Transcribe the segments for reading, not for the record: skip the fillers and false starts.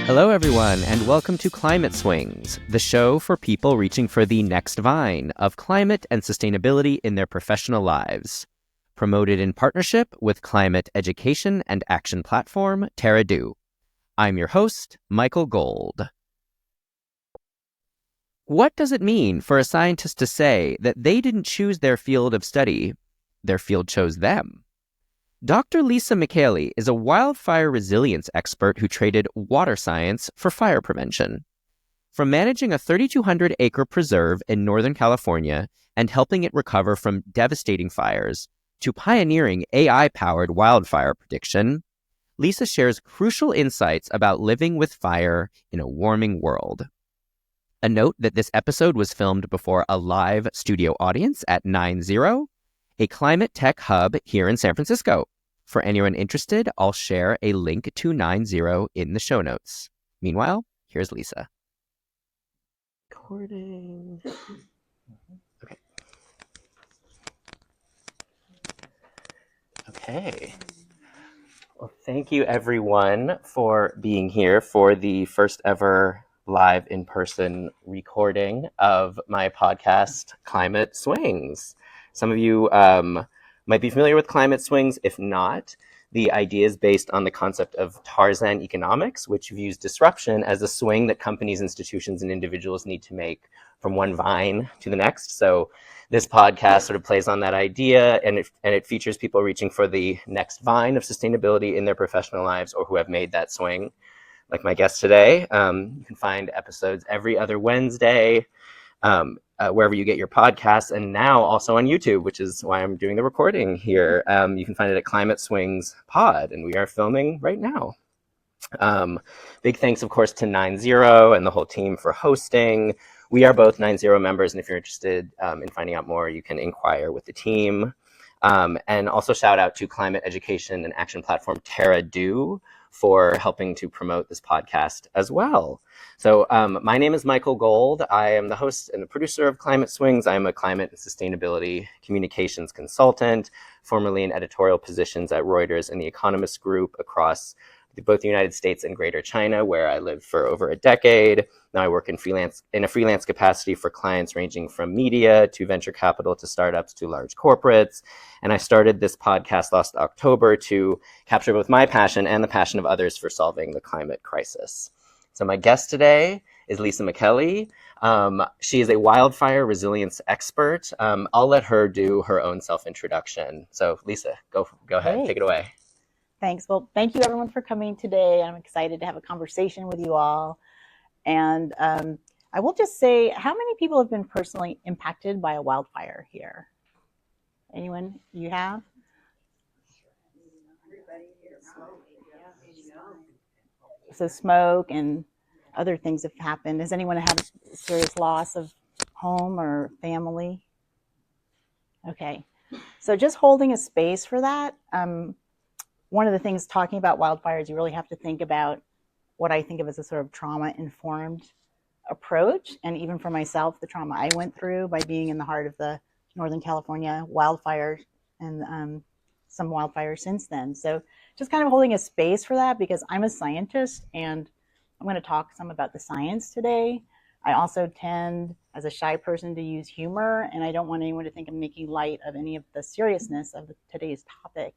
Hello, everyone, and welcome to Climate Swings, the show for people reaching for the next vine of climate and sustainability in their professional lives. Promoted in partnership with climate education and action platform Terra Do. I'm your host, Michael Gold. What does it mean for a scientist to say that they didn't choose their field of study, their field chose them? Dr. Lisa Micheli is a wildfire resilience expert who traded water science for fire prevention. From managing a 3,200-acre preserve in Northern California and helping it recover from devastating fires, to pioneering AI-powered wildfire prediction, Lisa shares crucial insights about living with fire in a warming world. A note that this episode was filmed before a live studio audience at 90, a climate tech hub here in San Francisco. For anyone interested, I'll share a link to 90 in the show notes. Meanwhile, here's Lisa. Recording. Okay. Well, thank you everyone for being here for the first ever live in-person recording of my podcast, Climate Swings. Some of you might be familiar with Climate Swings. If not, the idea is based on the concept of Tarzan economics, which views disruption as a swing that companies, institutions, and individuals need to make from one vine to the next. So this podcast sort of plays on that idea, and it features people reaching for the next vine of sustainability in their professional lives or who have made that swing, like my guest today. You can find episodes every other Wednesday, wherever you get your podcasts, and now also on YouTube, which is why I'm doing the recording here. You can find it at Climate Swings Pod, and we are filming right now. Big thanks, of course, to 90 and the whole team for hosting. We are both 90 members, and if you're interested in finding out more, you can inquire with the team. And also shout out to climate education and action platform Terra Do for helping to promote this podcast as well. So my name is Michael Gold. I am the host and the producer of Climate Swings. I am a climate and sustainability communications consultant, formerly in editorial positions at Reuters and the Economist Group across both the United States and Greater China, where I lived for over a decade. Now I work in a freelance capacity for clients ranging from media to venture capital to startups to large corporates. And I started this podcast last October to capture both my passion and the passion of others for solving the climate crisis. So my guest today is Lisa Micheli. She is a wildfire resilience expert. I'll let her do her own self-introduction. So Lisa, go ahead, take it away. Thanks. Well, thank you everyone for coming today. I'm excited to have a conversation with you all. And I will just say, how many people have been personally impacted by a wildfire here? Anyone you have? So smoke and other things have happened. Has anyone had a serious loss of home or family? Okay. So just holding a space for that. One of the things talking about wildfires, you really have to think about what I think of as a sort of trauma-informed approach. And even for myself, the trauma I went through by being in the heart of the Northern California wildfire and some wildfires since then. So just kind of holding a space for that, because I'm a scientist and I'm going to talk some about the science today. I also tend, as a shy person, to use humor, and I don't want anyone to think I'm making light of any of the seriousness of today's topic.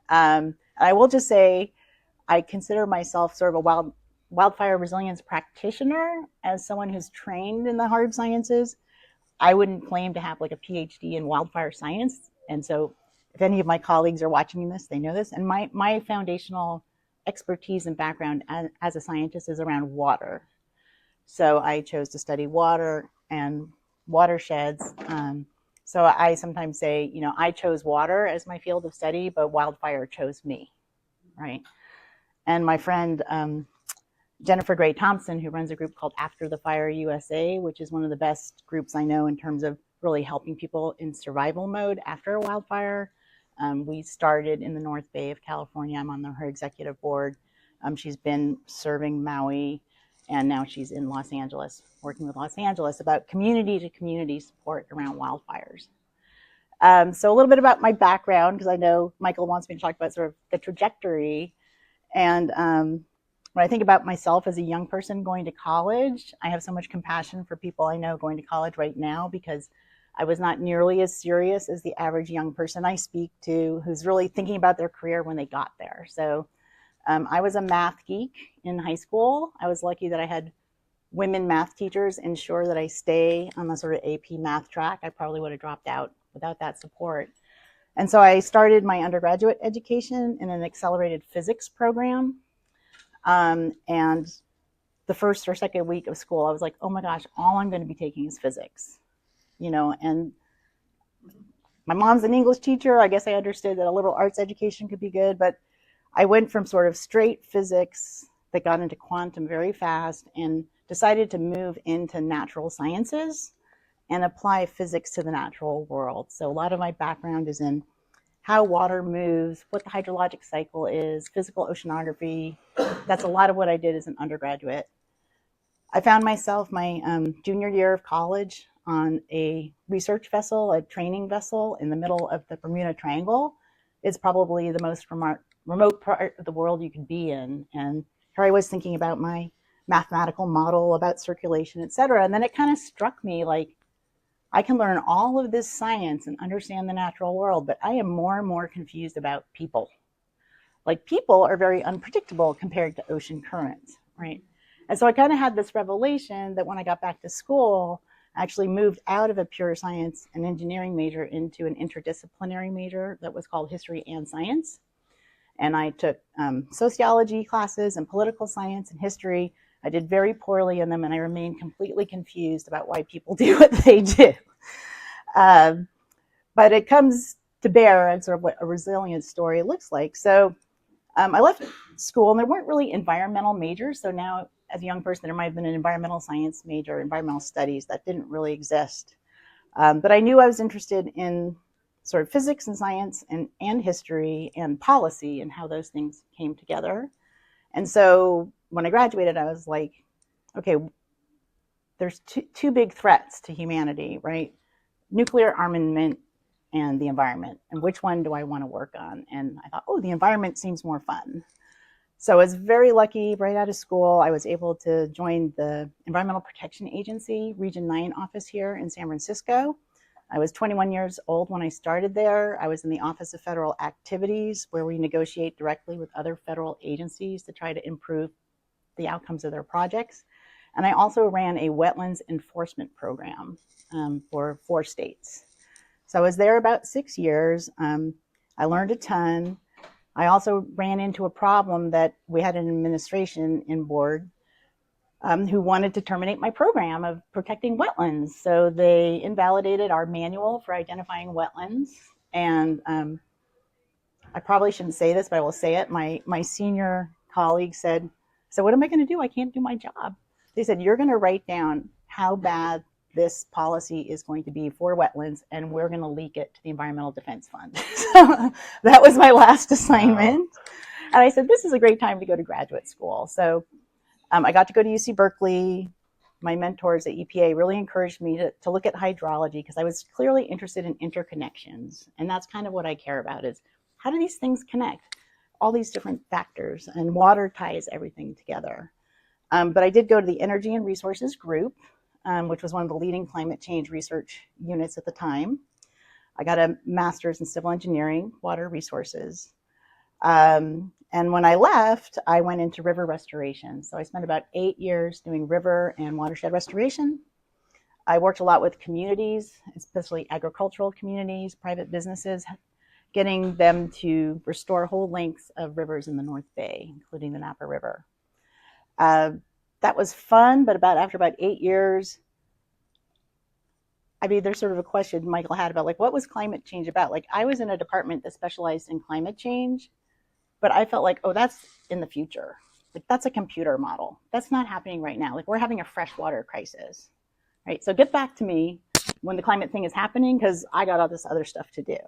I will just say I consider myself sort of a wildfire resilience practitioner. As someone who's trained in the hard sciences, I wouldn't claim to have like a PhD in wildfire science. And so if any of my colleagues are watching this, they know this. And my foundational expertise and background as a scientist is around water. So I chose to study water and watersheds. So I sometimes say, I chose water as my field of study, but wildfire chose me, right? And my friend, Jennifer Gray Thompson, who runs a group called After the Fire USA, which is one of the best groups I know in terms of really helping people in survival mode after a wildfire. We started in the North Bay of California. I'm on her executive board. She's been serving Maui, and now she's in Los Angeles, working with Los Angeles about community to community support around wildfires. So a little bit about my background, because I know Michael wants me to talk about sort of the trajectory. And when I think about myself as a young person going to college, I have so much compassion for people I know going to college right now, because I was not nearly as serious as the average young person I speak to who's really thinking about their career when they got there. So I was a math geek in high school. I was lucky that I had women math teachers ensure that I stay on the sort of AP math track. I probably would have dropped out without that support. And so I started my undergraduate education in an accelerated physics program. And the first or second week of school, I was like, oh my gosh, all I'm going to be taking is physics, and my mom's an English teacher. I guess I understood that a liberal arts education could be good, but I went from sort of straight physics that got into quantum very fast and decided to move into natural sciences and apply physics to the natural world. So a lot of my background is in how water moves, what the hydrologic cycle is, physical oceanography. That's a lot of what I did as an undergraduate. I found myself my junior year of college on a research vessel, a training vessel in the middle of the Bermuda Triangle. It's probably the most remote part of the world you could be in. And here I was thinking about my mathematical model about circulation, et cetera. And then it kind of struck me like, I can learn all of this science and understand the natural world, but I am more and more confused about people. Like, people are very unpredictable compared to ocean currents, right? And so I kind of had this revelation that when I got back to school, I actually moved out of a pure science and engineering major into an interdisciplinary major that was called history and science. And I took sociology classes and political science and history. I did very poorly in them, and I remained completely confused about why people do what they do. But it comes to bear on sort of what a resilient story looks like. So I left school, and there weren't really environmental majors. So now, as a young person, there might have been an environmental science major, environmental studies. That didn't really exist. But I knew I was interested in sort of physics and science and history and policy and how those things came together. And so when I graduated, I was like, okay, there's two big threats to humanity, right? Nuclear armament and the environment. And which one do I want to work on? And I thought, oh, the environment seems more fun. So I was very lucky right out of school. I was able to join the Environmental Protection Agency Region 9 office here in San Francisco. I was 21 years old when I started there. I was in the Office of Federal Activities, where we negotiate directly with other federal agencies to try to improve the outcomes of their projects. And I also ran a wetlands enforcement program for 4 states. So I was there about 6 years. I learned a ton. I also ran into a problem that we had an administration in board who wanted to terminate my program of protecting wetlands. So they invalidated our manual for identifying wetlands. And I probably shouldn't say this, but I will say it. My senior colleague said, so what am I going to do? I can't do my job. They said, you're going to write down how bad this policy is going to be for wetlands, and we're going to leak it to the Environmental Defense Fund. So that was my last assignment. Wow. And I said, this is a great time to go to graduate school. So I got to go to UC Berkeley. My mentors at EPA really encouraged me to look at hydrology, because I was clearly interested in interconnections. And that's kind of what I care about, is how do these things connect? All these different factors, and water ties everything together. But I did go to the Energy and Resources Group, which was one of the leading climate change research units at the time. I got a master's in civil engineering, water resources. And when I left, I went into river restoration. So I spent about 8 years doing river and watershed restoration. I worked a lot with communities, especially agricultural communities, private businesses, getting them to restore whole lengths of rivers in the North Bay, including the Napa River. That was fun, but after about 8 years, I mean, there's sort of a question Michael had about, like, what was climate change about? Like, I was in a department that specialized in climate change, but I felt like, oh, that's in the future. Like, that's a computer model. That's not happening right now. Like, we're having a freshwater crisis, right? So get back to me when the climate thing is happening, because I got all this other stuff to do.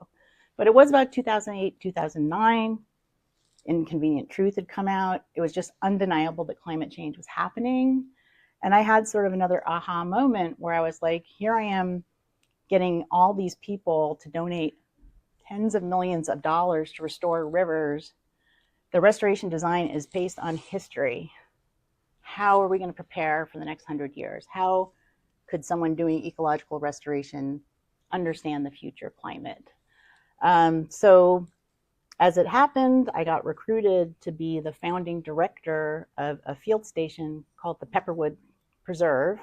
But it was about 2008, 2009. Inconvenient Truth had come out. It was just undeniable that climate change was happening. And I had sort of another aha moment where I was like, here I am getting all these people to donate tens of millions of dollars to restore rivers. the restoration design is based on history. How are we going to prepare for the next 100 years? How could someone doing ecological restoration understand the future climate? So as it happened, I got recruited to be the founding director of a field station called the Pepperwood Preserve.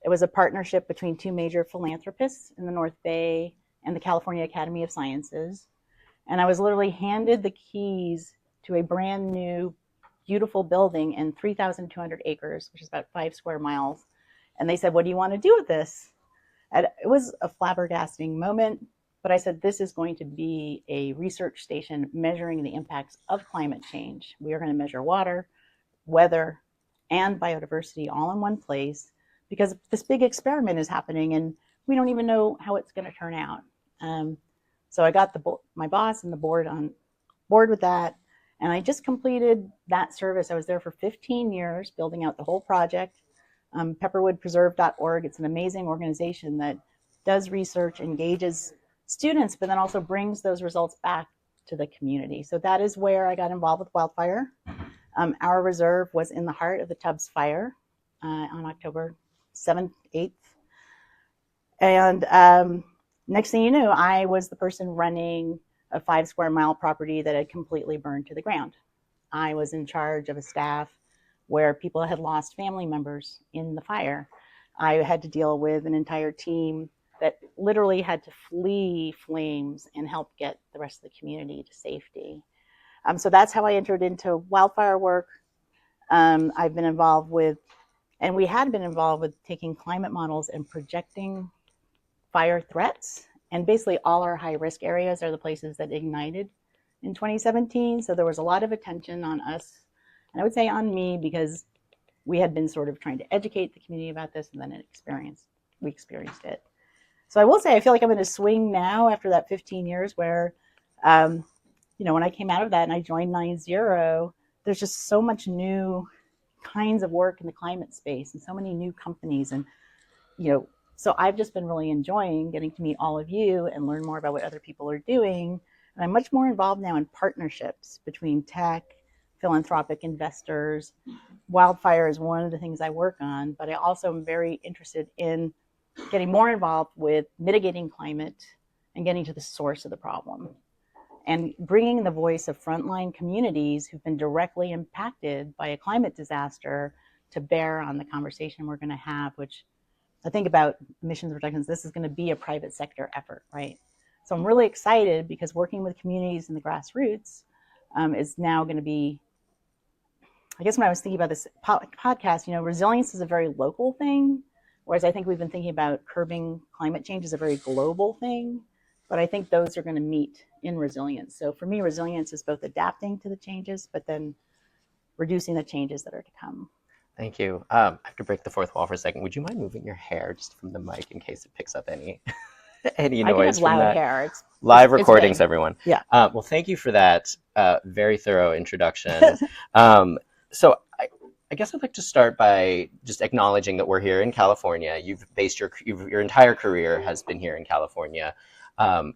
It was a partnership between two major philanthropists in the North Bay and the California Academy of Sciences. And I was literally handed the keys to a brand new, beautiful building in 3,200 acres, which is about 5 square miles. And they said, "What do you want to do with this?" And it was a flabbergasting moment, but I said, this is going to be a research station measuring the impacts of climate change. We are going to measure water, weather, and biodiversity all in one place, because this big experiment is happening and we don't even know how it's going to turn out. So I got my boss and the board on board with that. And I just completed that service. I was there for 15 years building out the whole project. Pepperwoodpreserve.org. It's an amazing organization that does research, engages students, but then also brings those results back to the community. So that is where I got involved with Wildfire. Our reserve was in the heart of the Tubbs fire on October 7th, 8th. And next thing you knew, I was the person running a 5 square mile property that had completely burned to the ground. I was in charge of a staff where people had lost family members in the fire. I had to deal with an entire team that literally had to flee flames and help get the rest of the community to safety. So that's how I entered into wildfire work. I've been involved with, and we had been involved with taking climate models and projecting fire threats. And basically all our high risk areas are the places that ignited in 2017. So there was a lot of attention on us, and I would say on me, because we had been sort of trying to educate the community about this, and then we experienced it. So I will say, I feel like I'm in a swing now after that 15 years where, when I came out of that and I joined 9-0, there's just so much new kinds of work in the climate space and so many new companies. And, so I've just been really enjoying getting to meet all of you and learn more about what other people are doing. And I'm much more involved now in partnerships between tech, philanthropic investors. Wildfire is one of the things I work on, but I also am very interested in getting more involved with mitigating climate and getting to the source of the problem and bringing the voice of frontline communities who've been directly impacted by a climate disaster to bear on the conversation we're going to have, which I think about emissions reductions, this is going to be a private sector effort, right? So I'm really excited because working with communities in the grassroots is now going to be, I guess when I was thinking about this podcast, resilience is a very local thing, whereas I think we've been thinking about curbing climate change as a very global thing. But I think those are going to meet in resilience. So for me, resilience is both adapting to the changes, but then reducing the changes that are to come. Thank you. I have to break the fourth wall for a second. Would you mind moving your hair just from the mic in case it picks up any any noise from that? Hair. Live recordings, everyone. Yeah. Well, thank you for that very thorough introduction. So I guess I'd like to start by just acknowledging that we're here in California. You've based your entire career has been here in California.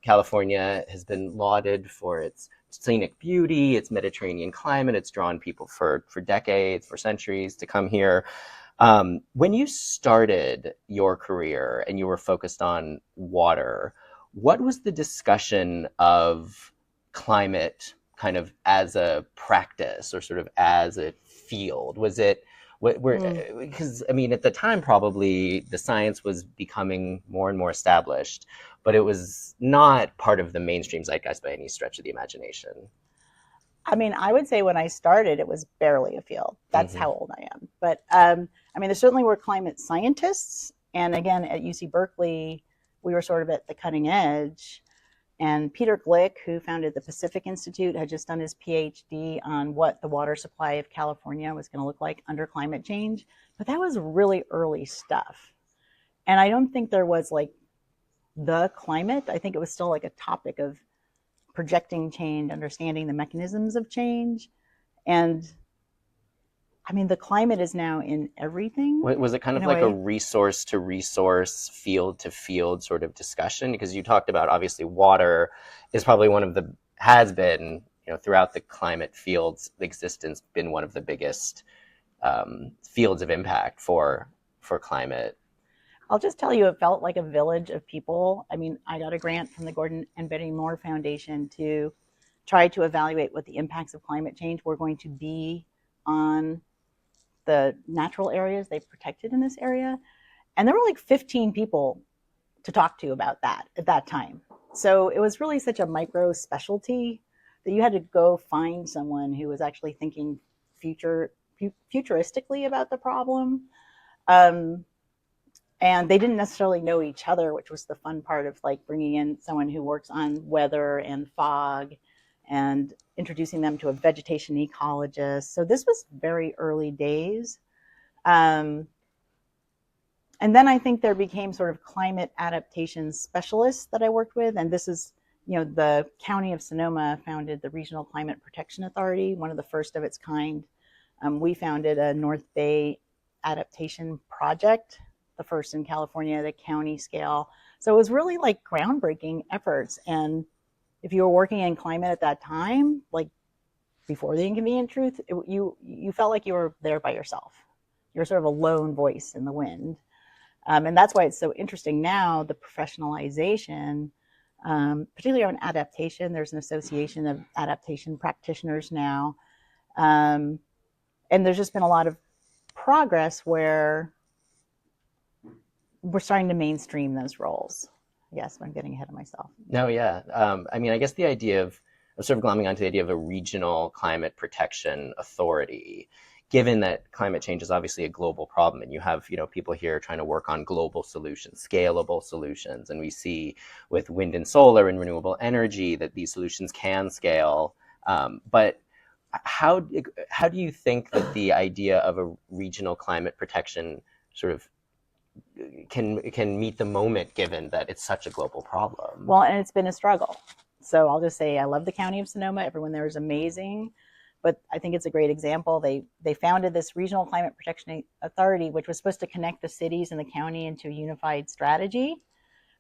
California has been lauded for its scenic beauty, its Mediterranean climate. It's drawn people for decades, for centuries to come here. When you started your career and you were focused on water, what was the discussion of climate kind of as a practice or sort of as a field? Was it because I mean, at the time, probably the science was becoming more and more established, but it was not part of the mainstream zeitgeist by any stretch of the imagination. I mean, I would say when I started, it was barely a field. That's how old I am. But I mean, there certainly were climate scientists. And again, at UC Berkeley, we were sort of at the cutting edge. And Peter Glick, who founded the Pacific Institute, had just done his PhD on what the water supply of California was going to look like under climate change. But that was really early stuff. And I don't think there was like the climate. I think it was still like a topic of projecting change, understanding the mechanisms of change. And I mean, the climate is now in everything. Was it kind of like a resource to resource, field to field sort of discussion? Because you talked about, obviously, water is probably has been throughout the climate field's existence, been one of the biggest fields of impact for climate. I'll just tell you, it felt like a village of people. I mean, I got a grant from the Gordon and Betty Moore Foundation to try to evaluate what the impacts of climate change were going to be on the natural areas they've protected in this area. And there were like 15 people to talk to about that at that time. So it was really such a micro specialty that you had to go find someone who was actually thinking futuristically about the problem. And they didn't necessarily know each other, which was the fun part of like bringing in someone who works on weather and fog and introducing them to a vegetation ecologist. So this was very early days. And then I think there became sort of climate adaptation specialists that I worked with. And this is, the County of Sonoma founded the Regional Climate Protection Authority, one of the first of its kind. We founded a North Bay adaptation project, the first in California at a county scale. So it was really like groundbreaking efforts. And if you were working in climate at that time, like before the inconvenient truth, you felt like you were there by yourself. You're sort of a lone voice in the wind. And that's why it's so interesting now, the professionalization, particularly around adaptation. There's an association of adaptation practitioners now. And there's just been a lot of progress where we're starting to mainstream those roles. Yes, I'm getting ahead of myself. No, yeah. I mean, I guess the idea of, I'm sort of glomming onto the idea of a regional climate protection authority, given that climate change is obviously a global problem, and you have, people here trying to work on global solutions, scalable solutions. And we see with wind and solar and renewable energy that these solutions can scale. But how do you think that the idea of a regional climate protection sort of can meet the moment, given that it's such a global problem? Well, and it's been a struggle. So I'll just say I love the County of Sonoma. Everyone there is amazing. But I think it's a great example. They founded this Regional Climate Protection Authority, which was supposed to connect the cities and the county into a unified strategy.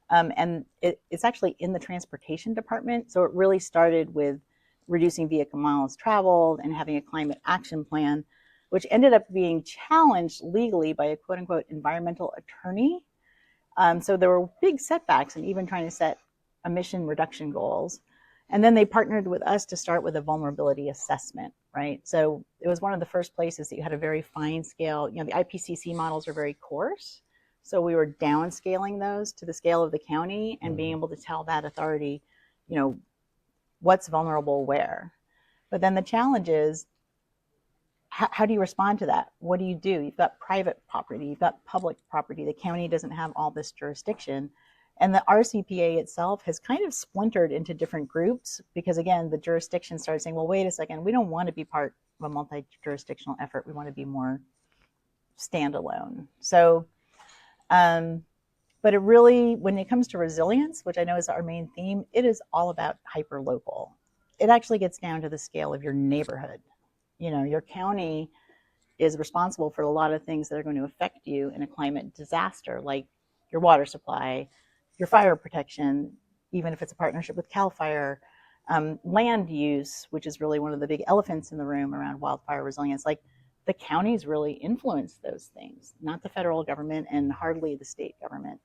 And it's actually in the transportation department. So it really started with reducing vehicle miles traveled and having a climate action plan, which ended up being challenged legally by a quote unquote environmental attorney. So there were big setbacks in even trying to set emission reduction goals. And then they partnered with us to start with a vulnerability assessment, right? So it was one of the first places that you had a very fine scale, the IPCC models are very coarse. So we were downscaling those to the scale of the county and being able to tell that authority, what's vulnerable where. But then the challenge is, how do you respond to that? What do? You've got private property, you've got public property. The county doesn't have all this jurisdiction. And the RCPA itself has kind of splintered into different groups because, again, the jurisdiction started saying, well, wait a second, we don't want to be part of a multi-jurisdictional effort. We want to be more standalone. So, but it really, when it comes to resilience, which I know is our main theme, it is all about hyper-local. It actually gets down to the scale of your neighborhood. Your county is responsible for a lot of things that are going to affect you in a climate disaster, like your water supply, your fire protection, even if it's a partnership with CAL FIRE, land use, which is really one of the big elephants in the room around wildfire resilience. Like the counties really influence those things, not the federal government and hardly the state government.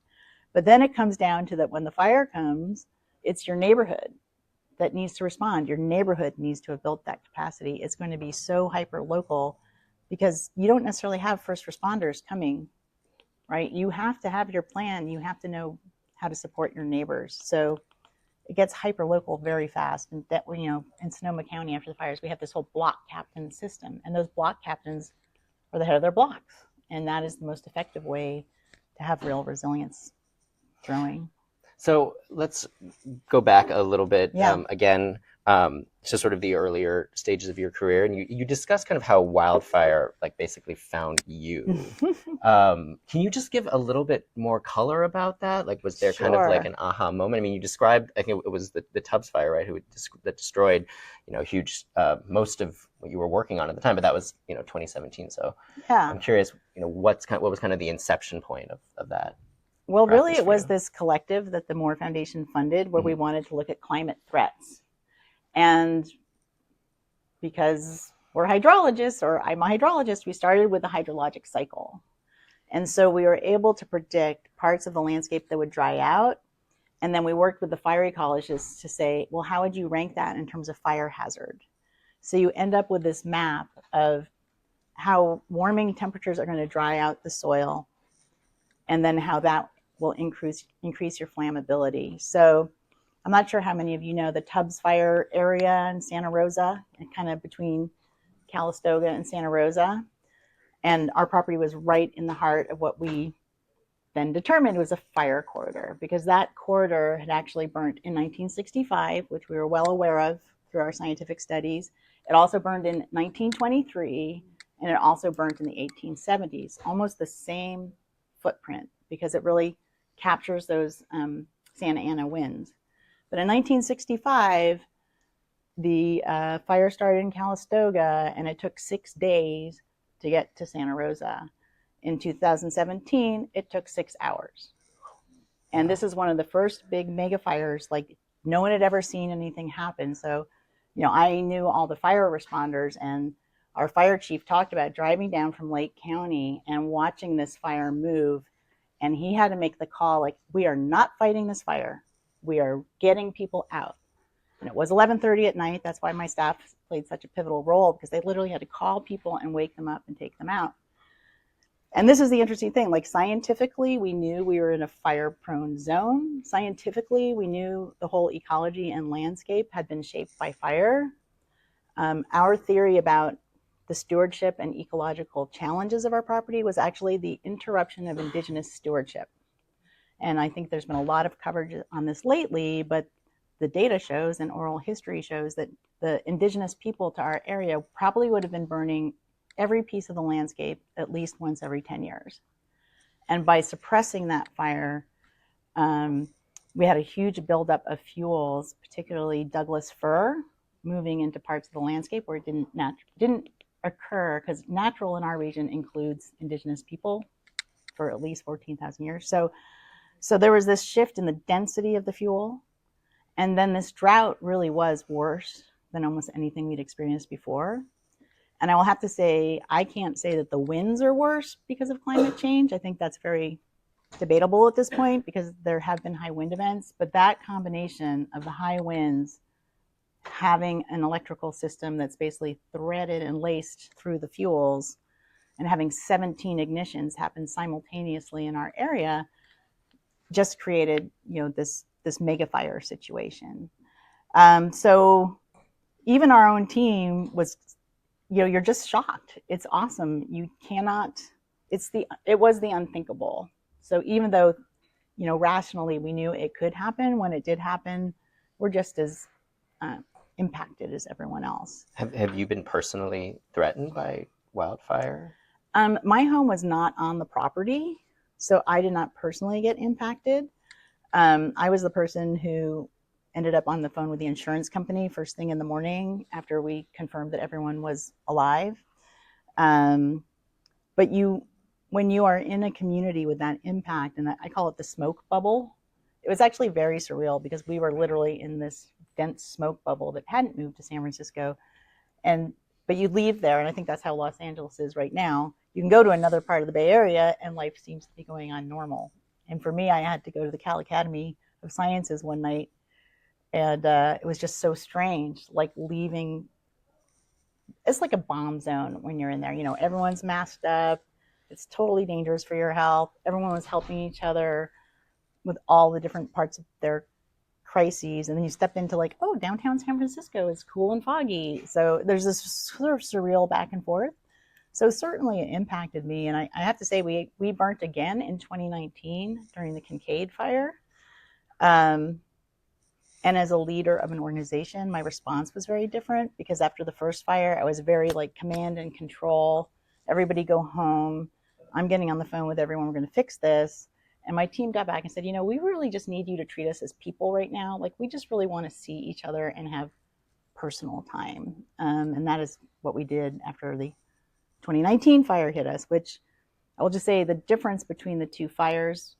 But then it comes down to that when the fire comes, it's your neighborhood that needs to respond. Your neighborhood needs to have built that capacity. It's going to be so hyper local because you don't necessarily have first responders coming, right? You have to have your plan. You have to know how to support your neighbors. So it gets hyper local very fast. And that, in Sonoma County after the fires, we have this whole block captain system, and those block captains are the head of their blocks. And that is the most effective way to have real resilience growing. So let's go back a little bit again to sort of the earlier stages of your career, and you discussed kind of how Wildfire basically found you. Can you just give a little bit more color about that? Like, was there kind of like an aha moment? I mean, you described, I think it was the Tubbs fire, right? That destroyed, huge most of what you were working on at the time, but that was 2017. So yeah, I'm curious, what was kind of the inception point of that? Well, really, it was this collective that the Moore Foundation funded where we wanted to look at climate threats. And because we're hydrologists, or I'm a hydrologist, we started with the hydrologic cycle. And so we were able to predict parts of the landscape that would dry out. And then we worked with the fire ecologists to say, well, how would you rank that in terms of fire hazard? So you end up with this map of how warming temperatures are going to dry out the soil, and then how that will increase your flammability. So I'm not sure how many of you know the Tubbs Fire area in Santa Rosa, kind of between Calistoga and Santa Rosa. And our property was right in the heart of what we then determined was a fire corridor, because that corridor had actually burnt in 1965, which we were well aware of through our scientific studies. It also burned in 1923, and it also burnt in the 1870s, almost the same footprint, because it really captures those Santa Ana winds. But in 1965, the fire started in Calistoga, and it took 6 days to get to Santa Rosa. In 2017, it took 6 hours. And this is one of the first big mega fires, like no one had ever seen anything happen. So, I knew all the fire responders, and our fire chief talked about driving down from Lake County and watching this fire move. And he had to make the call, like, we are not fighting this fire. We are getting people out. And it was 11:30 at night. That's why my staff played such a pivotal role, because they literally had to call people and wake them up and take them out. And this is the interesting thing, like scientifically, we knew we were in a fire-prone zone. Scientifically, we knew the whole ecology and landscape had been shaped by fire. Our theory about the stewardship and ecological challenges of our property was actually the interruption of indigenous stewardship. And I think there's been a lot of coverage on this lately, but the data shows and oral history shows that the indigenous people to our area probably would have been burning every piece of the landscape at least once every 10 years. And by suppressing that fire, we had a huge buildup of fuels, particularly Douglas fir, moving into parts of the landscape where it didn't occur, because natural in our region includes indigenous people for at least 14,000 years. So there was this shift in the density of the fuel. And then this drought really was worse than almost anything we'd experienced before. And I will have to say, I can't say that the winds are worse because of climate change. I think that's very debatable at this point, because there have been high wind events. But that combination of the high winds, having an electrical system that's basically threaded and laced through the fuels, and having 17 ignitions happen simultaneously in our area, just created, this mega fire situation. So even our own team was, you're just shocked. It's awesome. You cannot. It was the unthinkable. So even though, rationally we knew it could happen, when it did happen, we're just as impacted as everyone else. Have you been personally threatened by wildfire? My home was not on the property, so I did not personally get impacted. I was the person who ended up on the phone with the insurance company first thing in the morning after we confirmed that everyone was alive. But when you are in a community with that impact, and I call it the smoke bubble, it was actually very surreal, because we were literally in this dense smoke bubble that hadn't moved to San Francisco. But you leave there, and I think that's how Los Angeles is right now. You can go to another part of the Bay Area and life seems to be going on normal. And for me, I had to go to the Cal Academy of Sciences one night, and it was just so strange, like leaving. It's like a bomb zone when you're in there. Everyone's masked up. It's totally dangerous for your health. Everyone was helping each other with all the different parts of their crises. And then you step into like, oh, downtown San Francisco is cool and foggy. So there's this sort of surreal back and forth. So certainly it impacted me. And I have to say, we burnt again in 2019 during the Kincaid fire. And as a leader of an organization, my response was very different, because after the first fire, I was very like command and control. Everybody go home. I'm getting on the phone with everyone. We're going to fix this. And my team got back and said, we really just need you to treat us as people right now. Like, we just really want to see each other and have personal time. And that is what we did after the 2019 fire hit us, which I will just say the difference between the two fires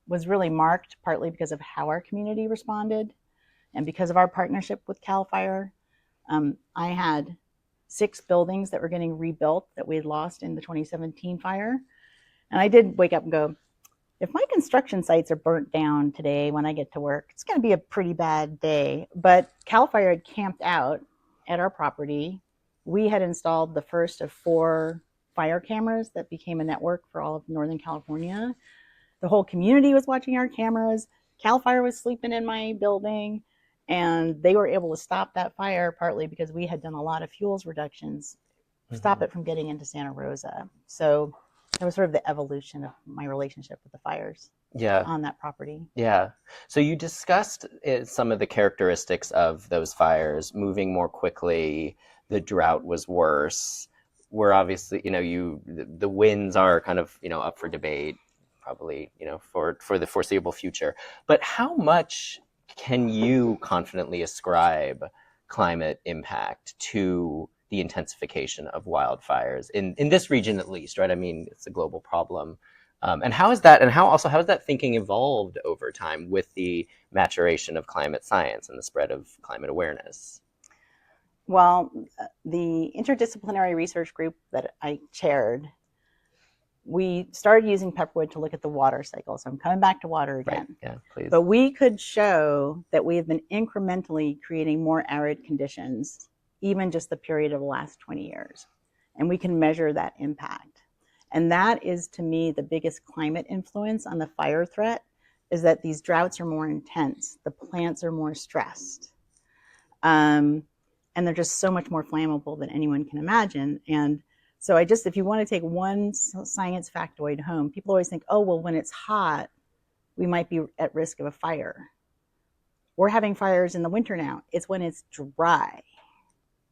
was really marked partly because of how our community responded and because of our partnership with CAL FIRE. I had 6 buildings that were getting rebuilt that we had lost in the 2017 fire. And I did wake up and go, if my construction sites are burnt down today when I get to work, it's going to be a pretty bad day. But CAL FIRE had camped out at our property. We had installed the first of 4 fire cameras that became a network for all of Northern California. The whole community was watching our cameras. CAL FIRE was sleeping in my building, and they were able to stop that fire partly because we had done a lot of fuels reductions, stop it from getting into Santa Rosa. So that was sort of the evolution of my relationship with the fires on that property. Yeah. So you discussed some of the characteristics of those fires, moving more quickly, the drought was worse. We're obviously, the winds are kind of, up for debate, probably, for the foreseeable future. But how much can you confidently ascribe climate impact to the intensification of wildfires in this region, at least, right? I mean, it's a global problem. And how has that thinking evolved over time with the maturation of climate science and the spread of climate awareness? Well, the interdisciplinary research group that I chaired, we started using pepperwood to look at the water cycle. So I'm coming back to water again. Right. Yeah, please. But we could show that we have been incrementally creating more arid conditions, even just the period of the last 20 years. And we can measure that impact. And that is, to me, the biggest climate influence on the fire threat, is that these droughts are more intense. The plants are more stressed. And they're just so much more flammable than anyone can imagine. And so if you want to take one science factoid home, people always think, oh, well, when it's hot, we might be at risk of a fire. We're having fires in the winter now. It's when it's dry.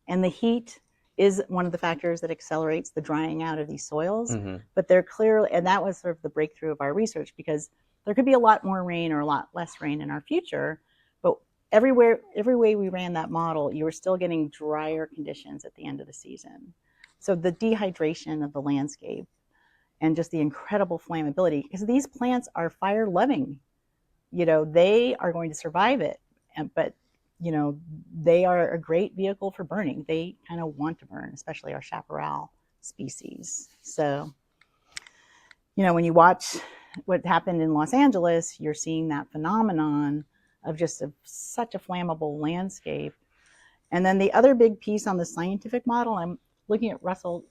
And the heat is one of the factors that accelerates the drying out of these soils. But they're clearly, and that was sort of the breakthrough of our research, because there could be a lot more rain or a lot less rain in our future. But every way we ran that model, you were still getting drier conditions at the end of the season. So the dehydration of the landscape and just the incredible flammability, because these plants are fire loving, they are going to survive it. But they are a great vehicle for burning. They kind of want to burn, especially our chaparral species. So, when you watch what happened in Los Angeles, you're seeing that phenomenon of just such a flammable landscape. And then the other big piece on the scientific model, I'm looking at Russell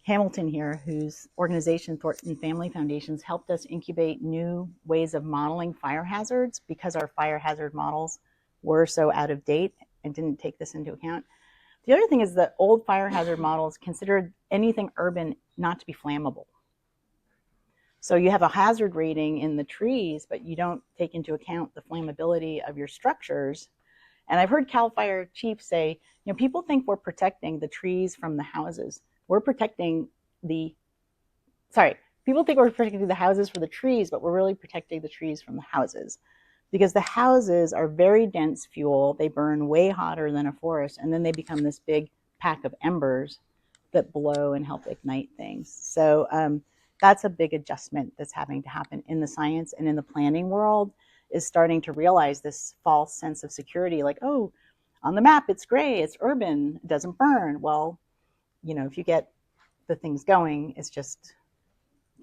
Hamilton here, whose organization, Thornton Family Foundations, helped us incubate new ways of modeling fire hazards, because our fire hazard models were so out of date and didn't take this into account. The other thing is that old fire hazard models considered anything urban not to be flammable. So you have a hazard rating in the trees, but you don't take into account the flammability of your structures. And I've heard CAL FIRE chiefs say, people think we're protecting the trees from the houses. People think we're protecting the houses for the trees, but we're really protecting the trees from the houses. Because the houses are very dense fuel. They burn way hotter than a forest, and then they become this big pack of embers that blow and help ignite things. So that's a big adjustment that's having to happen in the science and in the planning world, is starting to realize this false sense of security, like, oh, on the map it's gray, it's urban, it doesn't burn. Well, if you get the things going,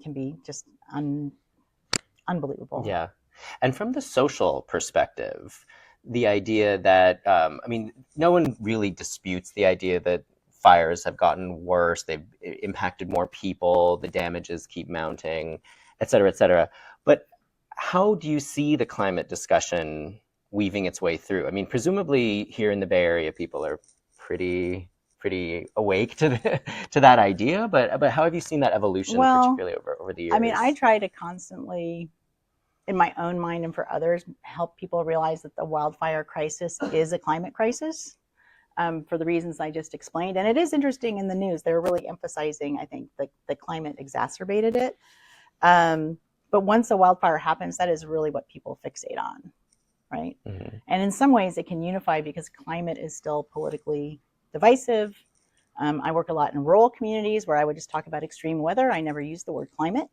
can be just unbelievable. Yeah. And from the social perspective, the idea that, no one really disputes the idea that fires have gotten worse, they've impacted more people, the damages keep mounting, et cetera, et cetera. But how do you see the climate discussion weaving its way through? Presumably here in the Bay Area, people are pretty awake to that idea, but how have you seen that evolution, particularly over the years? I try to constantly, in my own mind and for others, help people realize that the wildfire crisis is a climate crisis, for the reasons I just explained. And it is interesting in the news, they're really emphasizing, I think, the climate exacerbated it. But once a wildfire happens, that is really what people fixate on, right? Mm-hmm. And in some ways it can unify, because climate is still politically divisive. I work a lot in rural communities where I would just talk about extreme weather. I never use the word climate.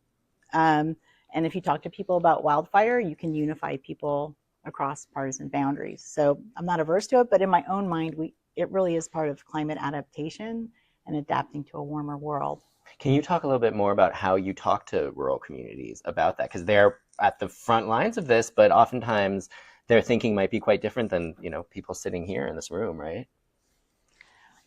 And if you talk to people about wildfire, you can unify people across partisan boundaries. So I'm not averse to it, but in my own mind, it really is part of climate adaptation and adapting to a warmer world. Can you talk a little bit more about how you talk to rural communities about that? Because they're at the front lines of this, but oftentimes their thinking might be quite different than, people sitting here in this room, right?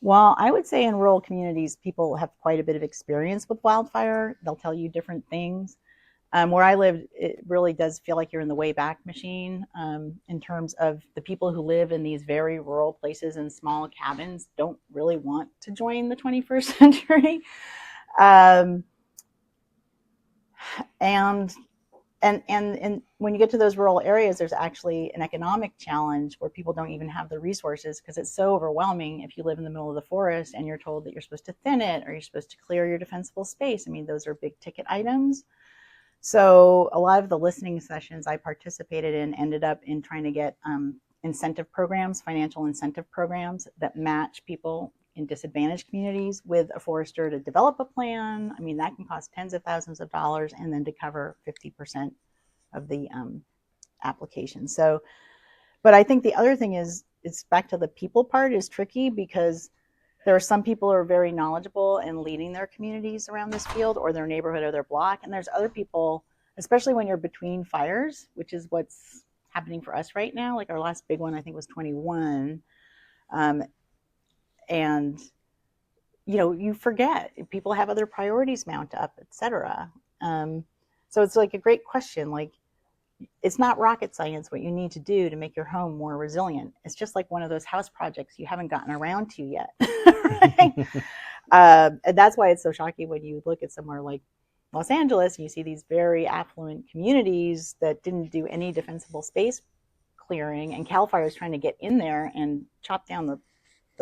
Well, I would say in rural communities, people have quite a bit of experience with wildfire. They'll tell you different things. Where I live, it really does feel like you're in the Wayback Machine, in terms of the people who live in these very rural places in small cabins don't really want to join the 21st century. Um, and and when you get to those rural areas, there's actually an economic challenge where people don't even have the resources because it's so overwhelming if you live in the middle of the forest and you're told that you're supposed to thin it or you're supposed to clear your defensible space. I mean, those are big ticket items. So a lot of the listening sessions I participated in ended up in trying to get incentive programs, financial incentive programs that match people in disadvantaged communities with a forester to develop a plan. I mean, that can cost tens of thousands of dollars and then to cover 50% of the application. So, but I think the other thing is, it's back to the people part is tricky because there are some people who are very knowledgeable and leading their communities around this field or their neighborhood or their block. And there's other people, especially when you're between fires, which is what's happening for us right now. Like our last big one, I think was 21. And, you forget people have other priorities mount up, et cetera. So it's like a great question. Like, it's not rocket science what you need to do to make your home more resilient. It's just like one of those house projects you haven't gotten around to yet. Right? And that's why it's so shocking when you look at somewhere like Los Angeles and you see these very affluent communities that didn't do any defensible space clearing, and CAL FIRE is trying to get in there and chop down the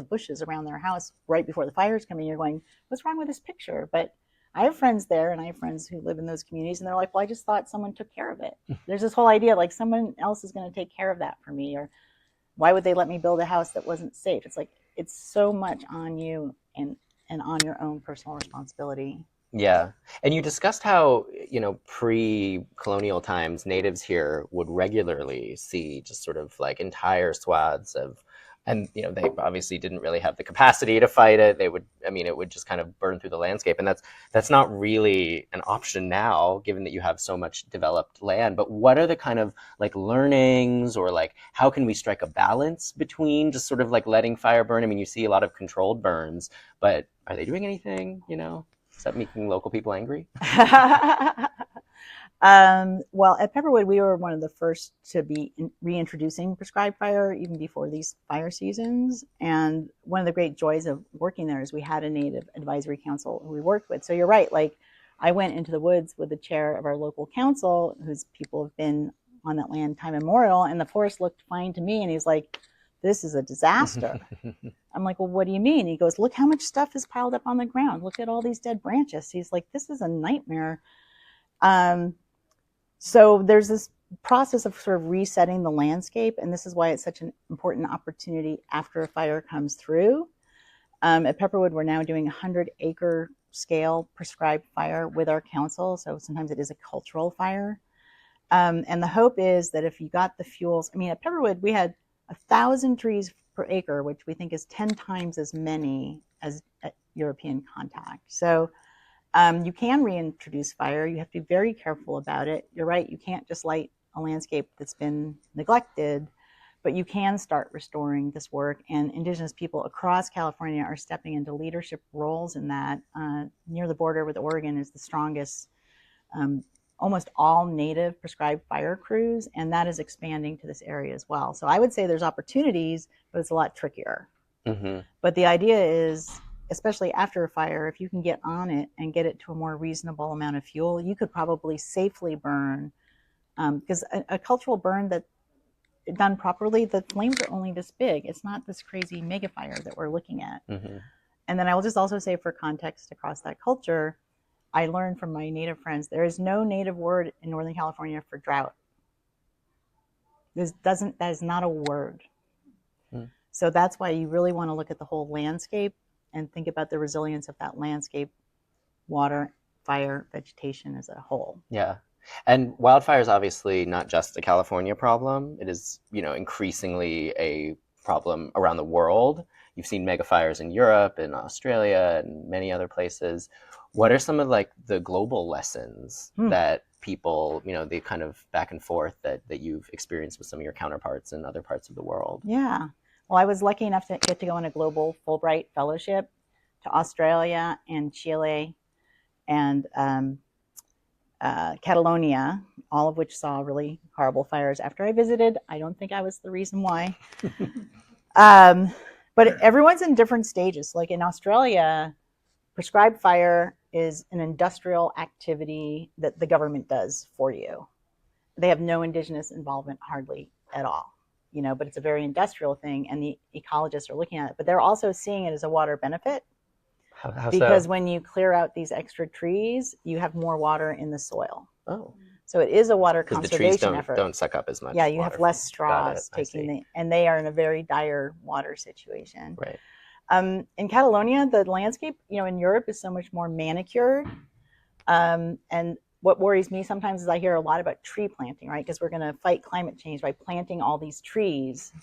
bushes around their house right before the fire's coming. You're going, what's wrong with this picture? But I have friends there, and I have friends who live in those communities, and they're like, well, I just thought someone took care of it. There's this whole idea like someone else is going to take care of that for me, or why would they let me build a house that wasn't safe? It's like, it's so much on you and on your own personal responsibility. Yeah. And you discussed how, pre-colonial times, natives here would regularly see just sort of like entire swaths of, and, they obviously didn't really have the capacity to fight it. It would just kind of burn through the landscape. And that's not really an option now, given that you have so much developed land. But what are the kind of like learnings, or like, how can we strike a balance between just sort of like letting fire burn? I mean, you see a lot of controlled burns, but are they doing anything, Is that making local people angry? Well, at Pepperwood, we were one of the first to be reintroducing prescribed fire even before these fire seasons. And one of the great joys of working there is we had a Native Advisory Council who we worked with. So you're right. Like, I went into the woods with the chair of our local council, whose people have been on that land time immemorial, and the forest looked fine to me. And he's like, this is a disaster. I'm like, well, what do you mean? He goes, look how much stuff is piled up on the ground. Look at all these dead branches. He's like, this is a nightmare. So there's this process of sort of resetting the landscape, and this is why it's such an important opportunity after a fire comes through. At Pepperwood, we're now doing 100-acre scale prescribed fire with our council, so sometimes it is a cultural fire. And the hope is that if you got the fuels, I mean, at Pepperwood, we had 1,000 trees per acre, which we think is 10 times as many as at European contact. So you can reintroduce fire. You have to be very careful about it. You're right, you can't just light a landscape that's been neglected, but you can start restoring this work. And Indigenous people across California are stepping into leadership roles in that. Near the border with Oregon is the strongest, almost all Native prescribed fire crews, and that is expanding to this area as well. So I would say there's opportunities, but it's a lot trickier. Mm-hmm. But the idea is, especially after a fire, if you can get on it and get it to a more reasonable amount of fuel, you could probably safely burn. Because a cultural burn that done properly, the flames are only this big. It's not this crazy mega fire that we're looking at. Mm-hmm. And then I will just also say, for context across that culture, I learned from my Native friends, there is no Native word in Northern California for drought. That is not a word. Mm. So that's why you really want to look at the whole landscape and think about the resilience of that landscape, water, fire, vegetation as a whole. Yeah. And wildfire is obviously not just a California problem. It is, increasingly a problem around the world. You've seen mega fires in Europe and Australia and many other places. What are some of like the global lessons that people, the kind of back and forth that you've experienced with some of your counterparts in other parts of the world? Yeah. Well, I was lucky enough to get to go on a global Fulbright fellowship to Australia and Chile and Catalonia, all of which saw really horrible fires after I visited. I don't think I was the reason why. But everyone's in different stages. Like in Australia, prescribed fire is an industrial activity that the government does for you. They have no indigenous involvement hardly at all, but it's a very industrial thing, and the ecologists are looking at it. But they're also seeing it as a water benefit. How because so? when you clear out these extra trees, you have more water in the soil. Oh. So it is a water Because conservation the trees effort. don't suck up as much. Yeah, you water have less from- Got it. straws taking and they are in a very dire water situation. Right. In Catalonia, the landscape, in Europe is so much more manicured. And what worries me sometimes is I hear a lot about tree planting, right? Because we're going to fight climate change by planting all these trees.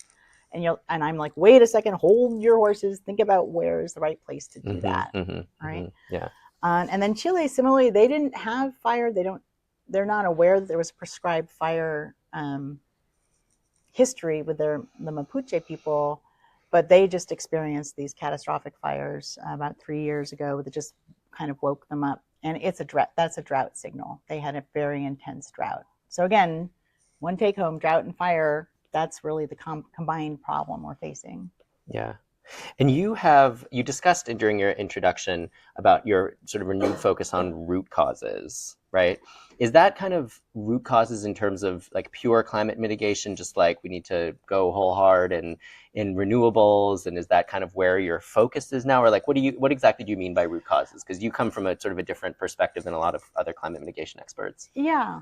And I'm like, wait a second, hold your horses. Think about where is the right place to do that, right? Yeah. And then Chile, similarly, they didn't have fire. They're not aware that there was prescribed fire history with the Mapuche people, but they just experienced these catastrophic fires about 3 years ago that just kind of woke them up. And it's a drought. That's a drought signal. They had a very intense drought. So again, one take home, drought and fire. That's really the combined problem we're facing. Yeah. And you discussed during your introduction about your sort of renewed focus on root causes, right? Is that kind of root causes in terms of like pure climate mitigation, just like we need to go whole hard and in renewables? And is that kind of where your focus is now? Or like, what exactly do you mean by root causes? Because you come from a sort of a different perspective than a lot of other climate mitigation experts. Yeah.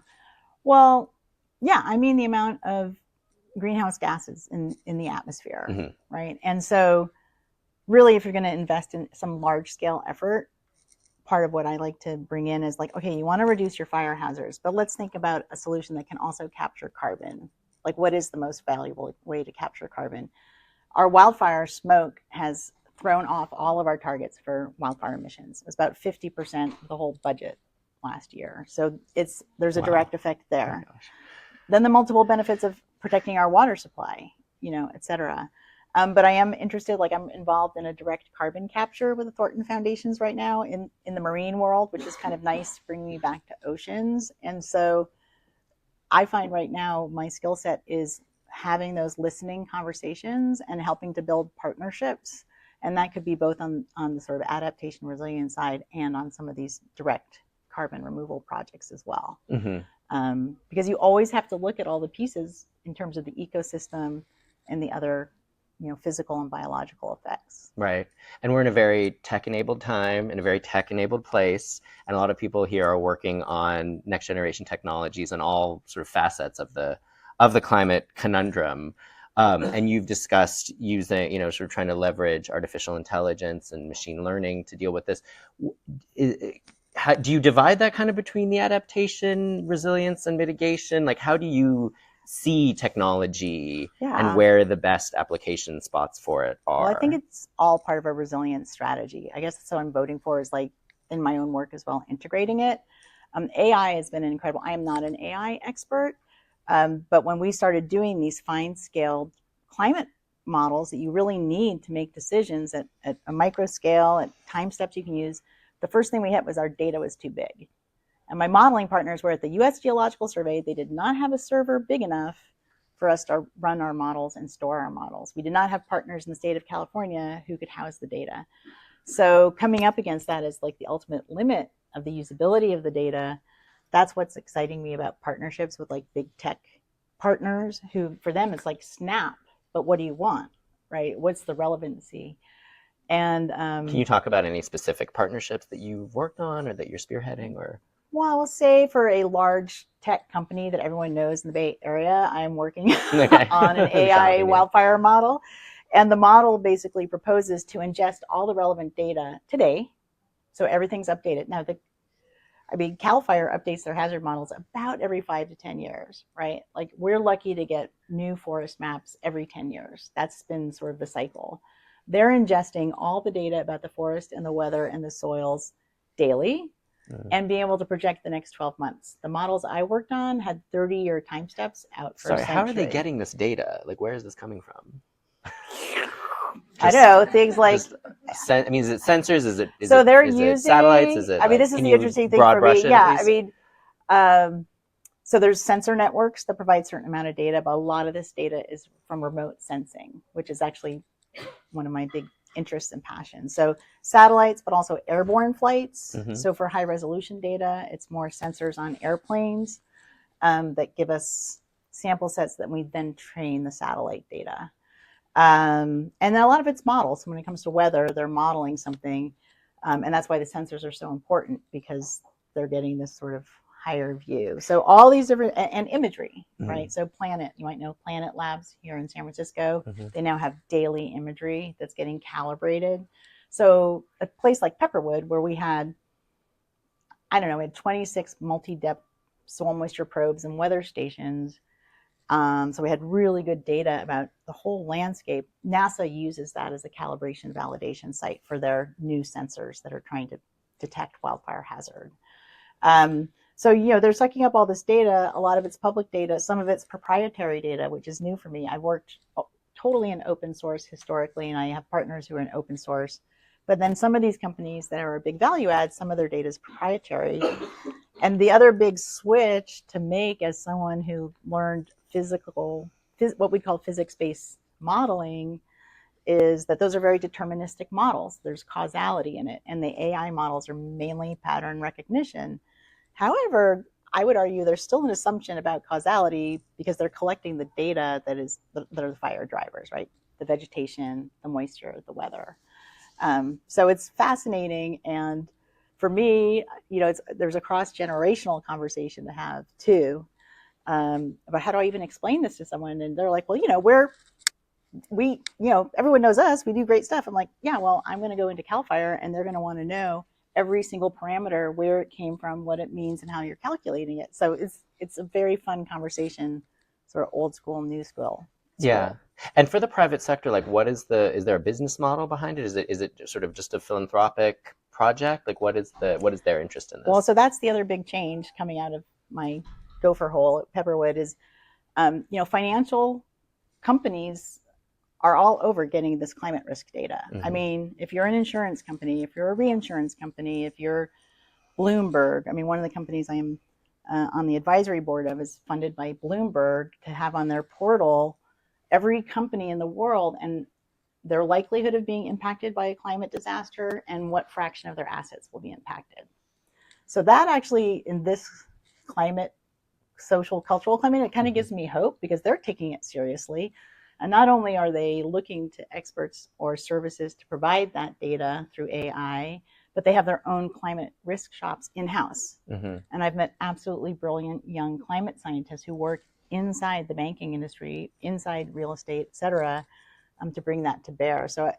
Well, yeah, I mean the amount of greenhouse gases in the atmosphere, right? And so really, if you're going to invest in some large scale effort, part of what I like to bring in is like, okay, you want to reduce your fire hazards, but let's think about a solution that can also capture carbon. Like, what is the most valuable way to capture carbon? Our wildfire smoke has thrown off all of our targets for wildfire emissions. It was about 50% of the whole budget last year. So there's a direct effect there. Oh, then the multiple benefits of protecting our water supply, et cetera. But I am interested, like I'm involved in a direct carbon capture with the Thornton Foundations right now in the marine world, which is kind of nice, bringing me back to oceans. And so I find right now my skill set is having those listening conversations and helping to build partnerships. And that could be both on the sort of adaptation resilience side and on some of these direct carbon removal projects as well. Because you always have to look at all the pieces in terms of the ecosystem and the other physical and biological effects. Right. And we're in a very tech-enabled time, in a very tech-enabled place. And a lot of people here are working on next generation technologies and all sort of facets of the climate conundrum. And you've discussed using, sort of trying to leverage artificial intelligence and machine learning to deal with this. Do you divide that kind of between the adaptation, resilience, and mitigation? Like, how do you see technology and where the best application spots for it are? Well, I think it's all part of a resilience strategy. I guess that's what I'm voting for, is like in my own work as well, integrating it. AI has been incredible. I am not an AI expert, but when we started doing these fine-scaled climate models that you really need to make decisions at a micro scale, at time steps you can use, the first thing we hit was our data was too big. And my modeling partners were at the U.S. Geological Survey. They did not have a server big enough for us to run our models and store our models. We did not have partners in the state of California who could house the data. So coming up against that is like the ultimate limit of the usability of the data. That's what's exciting me about partnerships with like big tech partners who, for them, it's like Snap, but what do you want, right? What's the relevancy? And can you talk about any specific partnerships that you've worked on or that you're spearheading? Or well, I'll say for a large tech company that everyone knows in the Bay Area, I'm working on an AI wildfire model. And the model basically proposes to ingest all the relevant data today. So everything's updated. Now, I mean, CAL FIRE updates their hazard models about every 5 to 10 years, right? Like we're lucky to get new forest maps every 10 years. That's been sort of the cycle. They're ingesting all the data about the forest and the weather and the soils daily and being able to project the next 12 months. The models I worked on had 30-year time steps out for a Sorry, century. how are they getting this data? Like, where is this coming from? I know things like. I mean, is it sensors? Is it satellites? Is it? I mean, this is the interesting thing for me. Yeah, I mean, so there's sensor networks that provide certain amount of data, but a lot of this data is from remote sensing, which is actually one of my big interests and passions. So satellites, but also airborne flights. Mm-hmm. So for high resolution data, it's more sensors on airplanes that give us sample sets that we then train the satellite data. And then a lot of it's models. So when it comes to weather, they're modeling something. And that's why the sensors are so important, because they're getting this sort of higher view. So all these different, and imagery, mm-hmm. right? So Planet, you might know Planet Labs here in San Francisco. Mm-hmm. They now have daily imagery that's getting calibrated. So a place like Pepperwood, where we had, we had 26 multi-depth soil moisture probes and weather stations. So we had really good data about the whole landscape. NASA uses that as a calibration validation site for their new sensors that are trying to detect wildfire hazard. So, they're sucking up all this data. A lot of it's public data. Some of it's proprietary data, which is new for me. I worked totally in open source historically, and I have partners who are in open source. But then some of these companies that are a big value add, some of their data is proprietary. And the other big switch to make as someone who learned what we call physics-based modeling, is that those are very deterministic models. There's causality in it. And the AI models are mainly pattern recognition. However, I would argue there's still an assumption about causality, because they're collecting the data that are the fire drivers, right? The vegetation, the moisture, the weather. So it's fascinating. And for me, there's a cross-generational conversation to have too, about how do I even explain this to someone? And they're like, well, everyone knows us, we do great stuff. I'm like, yeah, well, I'm going to go into CAL FIRE, and they're going to want to know every single parameter, where it came from, what it means, and how you're calculating it. So it's a very fun conversation, sort of old school, new school. Yeah. And for the private sector, like, is there a business model behind it? Is it sort of just a philanthropic project? Like, what is their interest in this? Well, so that's the other big change coming out of my gopher hole at Pepperwood is, financial companies are all over getting this climate risk data. Mm-hmm. I mean, if you're an insurance company, if you're a reinsurance company, if you're Bloomberg, one of the companies I am on the advisory board of is funded by Bloomberg to have on their portal every company in the world and their likelihood of being impacted by a climate disaster and what fraction of their assets will be impacted. So that actually, in this climate, social, cultural climate, it kind of gives me hope, because they're taking it seriously. And not only are they looking to experts or services to provide that data through AI, but they have their own climate risk shops in-house. Mm-hmm. And I've met absolutely brilliant young climate scientists who work inside the banking industry, inside real estate, et cetera, to bring that to bear. So,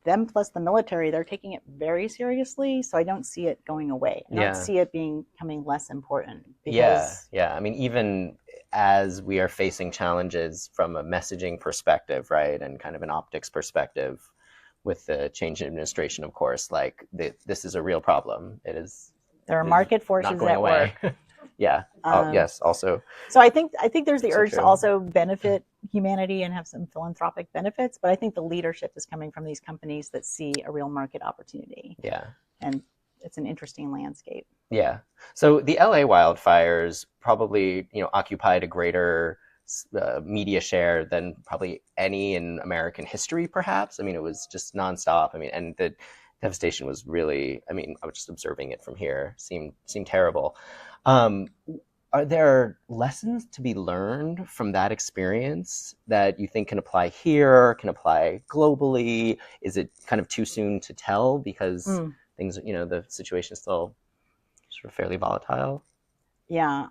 them plus the military, they're taking it very seriously. So I don't see it going away. I don't see it becoming less important. Because... Yeah. Even as we are facing challenges from a messaging perspective, right, and kind of an optics perspective with the change in administration, of course, like this is a real problem. It is. There are market forces at work. Yeah. Yes. Also. So I think there's the urge to also benefit humanity and have some philanthropic benefits, but I think the leadership is coming from these companies that see a real market opportunity. Yeah. And it's an interesting landscape. Yeah. So the LA wildfires probably, occupied a greater media share than probably any in American history, perhaps. It was just nonstop. And the devastation was really, I was just observing it from here. Seemed terrible. Are there lessons to be learned from that experience that you think can apply here, can apply globally? Is it kind of too soon to tell, because things, the situation is still sort of fairly volatile? Yeah.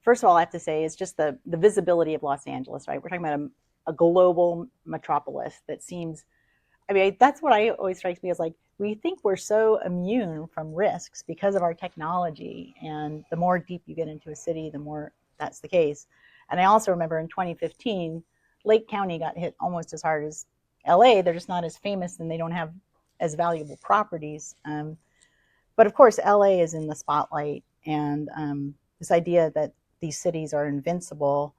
First of all, I have to say, it's just the visibility of Los Angeles, right? We're talking about a global metropolis that seems I mean, that's what I always strikes me as like, we think we're so immune from risks because of our technology. And the more deep you get into a city, the more that's the case. And I also remember in 2015, Lake County got hit almost as hard as LA. They're just not as famous and they don't have as valuable properties. But of course, LA is in the spotlight. And this idea that these cities are invincible.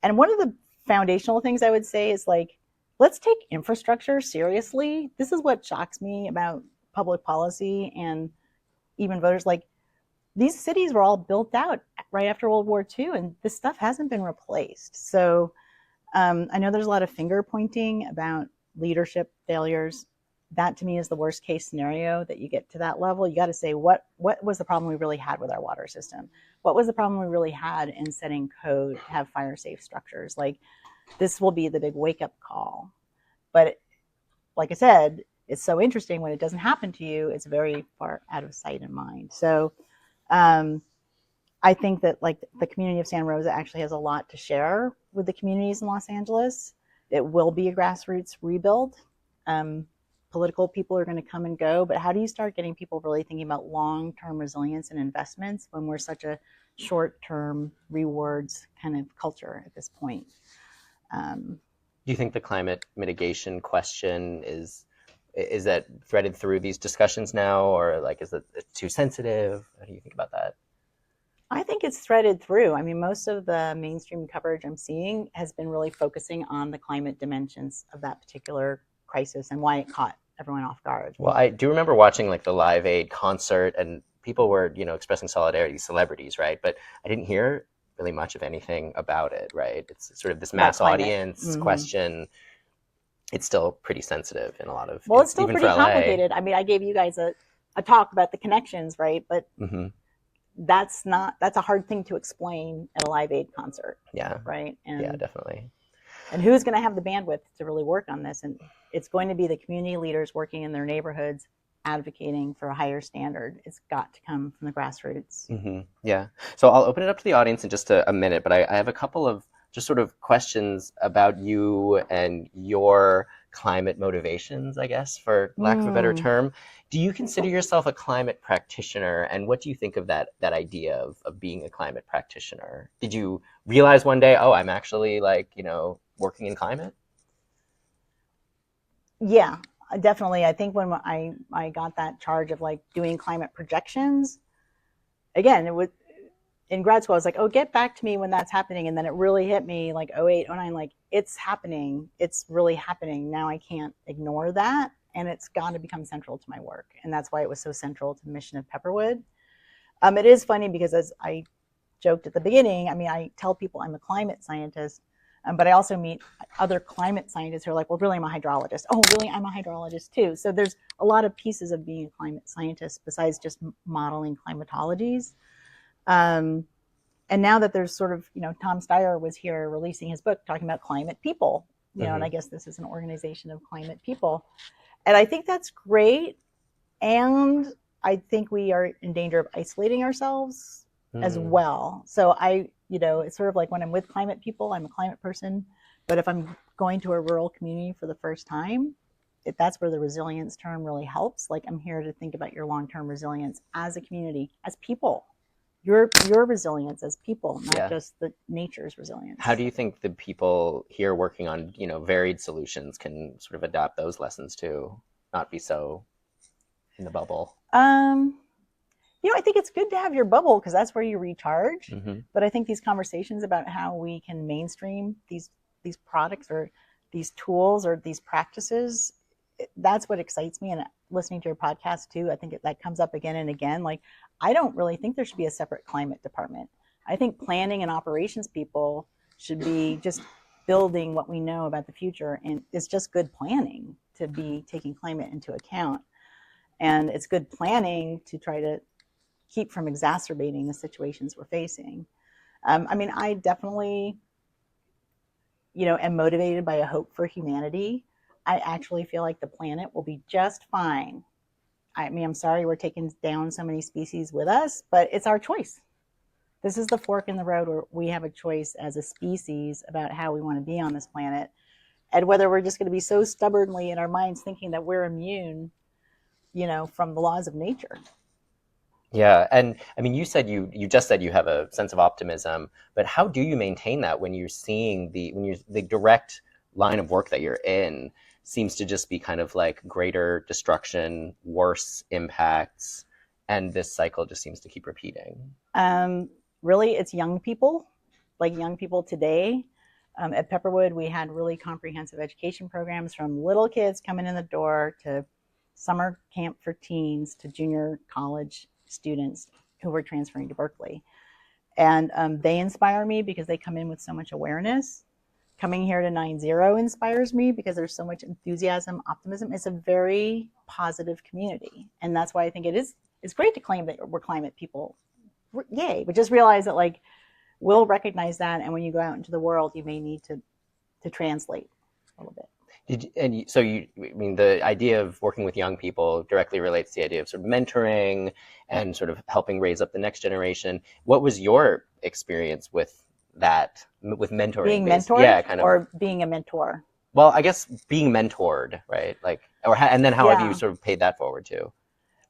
And one of the foundational things I would say is like, let's take infrastructure seriously. This is what shocks me about public policy and even voters. Like, these cities were all built out right after World War II, and this stuff hasn't been replaced. So I know there's a lot of finger pointing about leadership failures. That to me is the worst case scenario, that you get to that level. You got to say, what was the problem we really had with our water system? What was the problem we really had in setting code to have fire safe structures? Like, this will be the big wake up call. But like I said, it's so interesting when it doesn't happen to you. It's very far out of sight and mind. So I think that like the community of Santa Rosa actually has a lot to share with the communities in Los Angeles. It will be a grassroots rebuild. Political people are going to come and go, but how do you start getting people really thinking about long-term resilience and investments when we're such a short-term rewards kind of culture at this point? Do you think the climate mitigation question is that threaded through these discussions now, or like is it too sensitive? How do you think about that? I think it's threaded through. I mean, most of the mainstream coverage I'm seeing has been really focusing on the climate dimensions of that particular crisis and why it caught everyone off guard. Well, I do remember watching like the Live Aid concert, and people were, expressing solidarity, celebrities, right? But I didn't hear really much of anything about it, right? It's sort of this mass audience question. It's still pretty sensitive in a lot of, well, it's still even pretty for LA. Complicated. I mean, I gave you guys a talk about the connections, right? But that's a hard thing to explain at a Live Aid concert. Yeah. Right. And yeah, definitely. And who's going to have the bandwidth to really work on this? And it's going to be the community leaders working in their neighborhoods, advocating for a higher standard. It's got to come from the grassroots. Yeah. So I'll open it up to the audience in just a minute, but I have a couple of just sort of questions about you and your climate motivations, I guess, for lack of a better term. Do you consider yourself a climate practitioner? And what do you think of that idea of being a climate practitioner? Did you realize one day, oh, I'm actually like, working in climate? Yeah, definitely. I think when I got that charge of like doing climate projections, again, it was in grad school, I was like, oh, get back to me when that's happening. And then it really hit me like 08, 09, like it's happening. It's really happening. Now I can't ignore that. And it's got to become central to my work. And that's why it was so central to the mission of Pepperwood. It is funny because, as I joked at the beginning, I mean, I tell people I'm a climate scientist, but I also meet other climate scientists who are like, well, really, I'm a hydrologist. Oh, really, I'm a hydrologist too. So there's a lot of pieces of being a climate scientist besides just modeling climatologies. And now that there's sort of, Tom Steyer was here releasing his book talking about climate people, and I guess this is an organization of climate people. And I think that's great. And I think we are in danger of isolating ourselves as well. So it's sort of like when I'm with climate people, I'm a climate person. But if I'm going to a rural community for the first time, that's where the resilience term really helps. Like, I'm here to think about your long-term resilience as a community, as people. Your resilience as people, not just the nature's resilience. How do you think the people here working on, varied solutions can sort of adopt those lessons too, not be so in the bubble? I think it's good to have your bubble because that's where you recharge. But I think these conversations about how we can mainstream these products or these tools or these practices, that's what excites me. And listening to your podcast too, I think that comes up again and again. Like, I don't really think there should be a separate climate department. I think planning and operations people should be just building what we know about the future. And it's just good planning to be taking climate into account. And it's good planning to try to keep from exacerbating the situations we're facing. I definitely, am motivated by a hope for humanity. I actually feel like the planet will be just fine. I'm sorry we're taking down so many species with us, but it's our choice. This is the fork in the road where we have a choice as a species about how we want to be on this planet. and whether we're just going to be so stubbornly in our minds thinking that we're immune, from the laws of nature. Yeah, and I mean, you just said you have a sense of optimism, but how do you maintain that when you're seeing the direct line of work that you're in seems to just be kind of like greater destruction, worse impacts, and this cycle just seems to keep repeating? Really, it's young people, like young people today. At Pepperwood, we had really comprehensive education programs from little kids coming in the door to summer camp for teens to junior college students who were transferring to Berkeley. And they inspire me because they come in with so much awareness. Coming here to 9-0 inspires me because there's so much enthusiasm, optimism. It's a very positive community. And that's why I think it's great to claim that we're climate people. Yay. But just realize that we'll recognize that. And when you go out into the world, you may need to translate a little bit. I mean, the idea of working with young people directly relates to the idea of sort of mentoring and sort of helping raise up the next generation. What was your experience with that, with mentoring? Being mentored, yeah, kind of, or being a mentor? Well, I guess being mentored, right? And then how have you sort of paid that forward too?